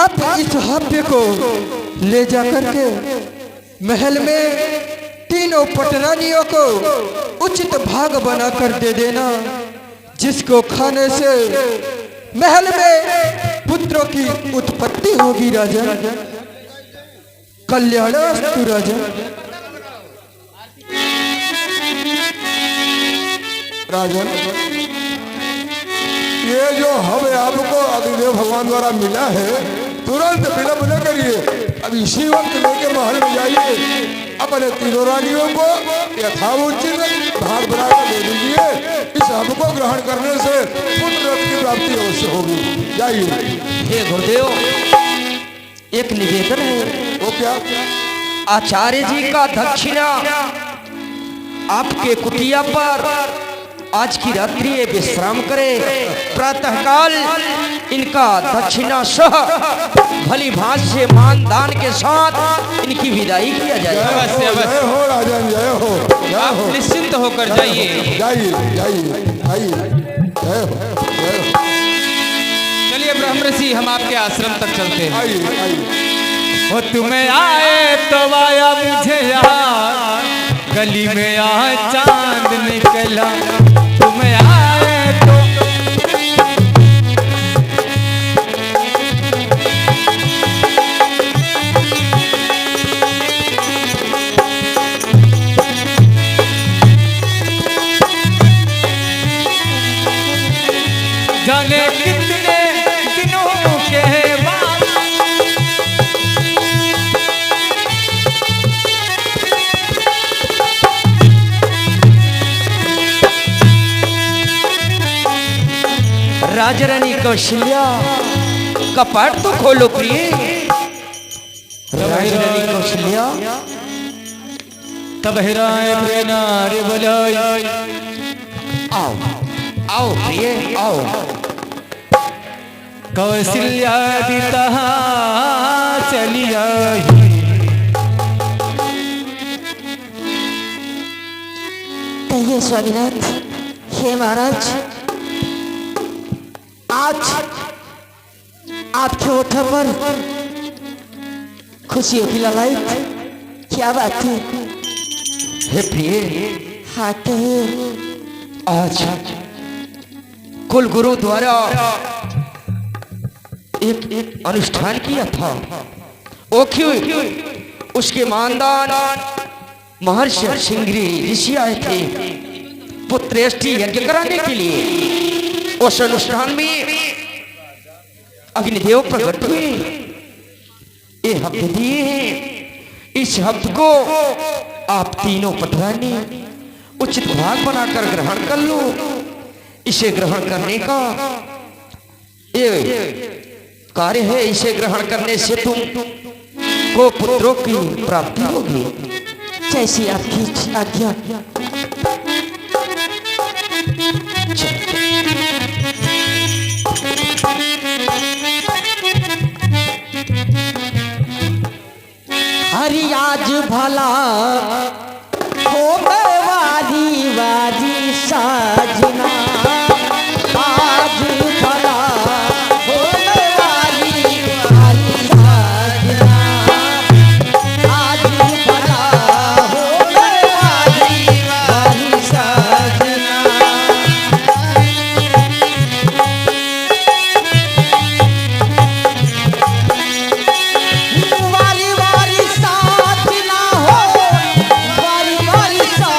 [SPEAKER 5] आप इस हव्य को ले जाकर के महल में तीनों पटरानियों को उचित भाग बनाकर दे देना, जिसको खाने से महल में पुत्रों की उत्पत्ति होगी राजन। कल्याणास्तु राजन।
[SPEAKER 6] राजन, ये जो हमें आपको अग्निदेव भगवान द्वारा मिला है, तुरंत विलंब न करिए, अब इसी वक्त लेके महल में जाइए, अपने तीनों रानियों को यथाउचित भाग बनाकर दे दीजिए। इस हब को ग्रहण करने से पुत्र रत्न की प्राप्ति अवश्य होगी। जाइए।
[SPEAKER 5] हे गुरुदेव, एक निवेदन है।
[SPEAKER 6] वो क्या?
[SPEAKER 5] आचार्य जी का दक्षिणा आपके कुटिया पर आज की रात्रि ये विश्राम करे, प्रातःकाल इनका दक्षिणा सह भली भांत से मान दान के साथ इनकी विदाई किया जाए।
[SPEAKER 1] अवश्य
[SPEAKER 6] जय
[SPEAKER 1] अवश्य,
[SPEAKER 6] हो राजन, जय हो, जय
[SPEAKER 1] आप
[SPEAKER 6] हो।
[SPEAKER 1] निश्चिंत होकर जाइए।
[SPEAKER 6] जाइए जाइए जाइए, जय हो जय हो।
[SPEAKER 1] चलिए ब्रह्मऋषि, हम आपके आश्रम तक चलते हैं।
[SPEAKER 6] आइए आइए।
[SPEAKER 1] वो तुम्हें आए तो आया मुझे यार, गली में आए चांद निकला, तुम्हें आए तो जाने कितने दिनों के बाद
[SPEAKER 5] राजरानी कौशल्या, कपाट तो खोलो प्रिय। राजरानी कौशल्या,
[SPEAKER 1] तब हिराए प्रेरणा रे बोलाई,
[SPEAKER 5] आओ आओ प्रिय आओ।
[SPEAKER 1] कौशल्या दिता चली आई।
[SPEAKER 2] कहिए स्वामीनाथ। हे महाराज, आज आपके ओठ पर खुशियों की ललाइट, क्या बात है?
[SPEAKER 5] हे प्रिय,
[SPEAKER 2] हाँ कहिए।
[SPEAKER 5] आज कुल गुरु द्वारा एक अनुष्ठान किया था। ओ क्यों उसके मानदान महर्षि सिंगरी ऋषि आए थे पुत्रेष्टि यज्ञ कराने के लिए। उस अनुष्ठान में अग्निदेव प्रकट हुए, ये हव्य दिए हैं। इस हव्य को आप तीनों पटरानी उचित भाग बनाकर ग्रहण कर लो। इसे ग्रहण करने का ये कार्य है। इसे ग्रहण करने से तुम को पुत्रों की प्राप्ति होगी।
[SPEAKER 2] जैसी आपकी आज्ञा। हरि आज भला हो वारी वारी साजना, आज भला हो वारी वारी साजना, आज भला हो वारी वारी साजना। वारी वारी साजना हो, वारी वारी साजना।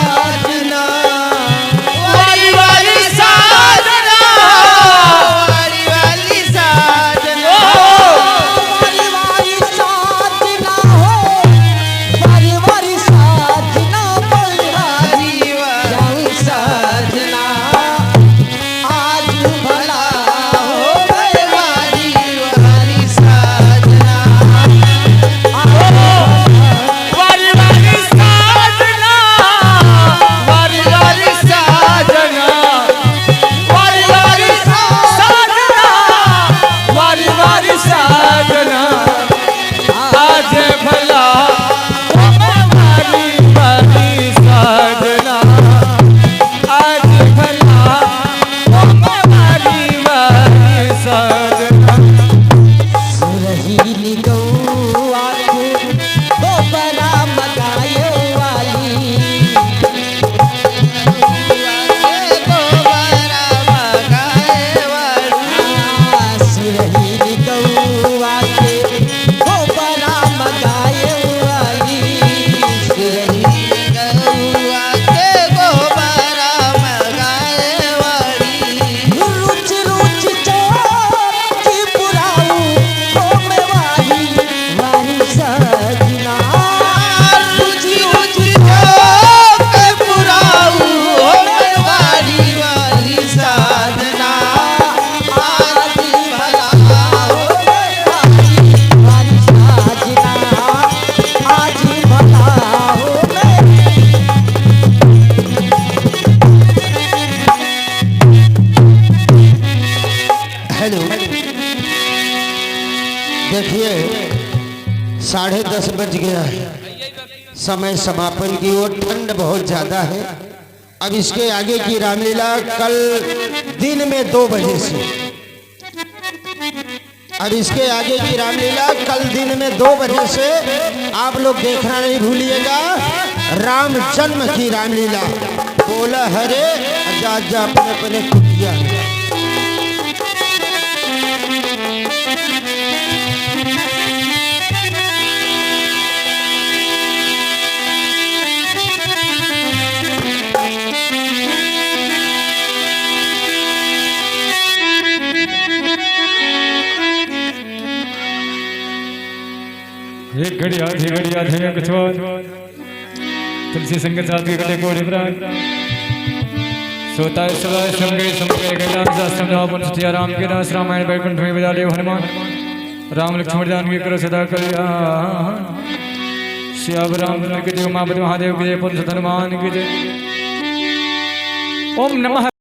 [SPEAKER 3] 10:30 बज गया है, समय समापन की ओर, ठंड बहुत ज्यादा है। अब इसके आगे की रामलीला कल दिन में 2 बजे से, अब इसके आगे की रामलीला कल दिन में 2 बजे से आप लोग देखना नहीं भूलिएगा। राम जन्म की रामलीला। बोला हरे जा जा अपने अपने कुटिया में।
[SPEAKER 7] एक घड़ी आधी घड़ी आधे कुछ तुलसी संग साथ के कटे कोड़े प्राण सोता है सदा संगे संगे कैलाश शास्त्रम नाम सत्या राम के दास रामायण वैकुंठ में बजा ले हनुमान राम लक्ष्मण जानकी करो सदा कल्याण श्याम राम के देव महादेव के जय पुरुष हनुमान के जय। ओम नमः।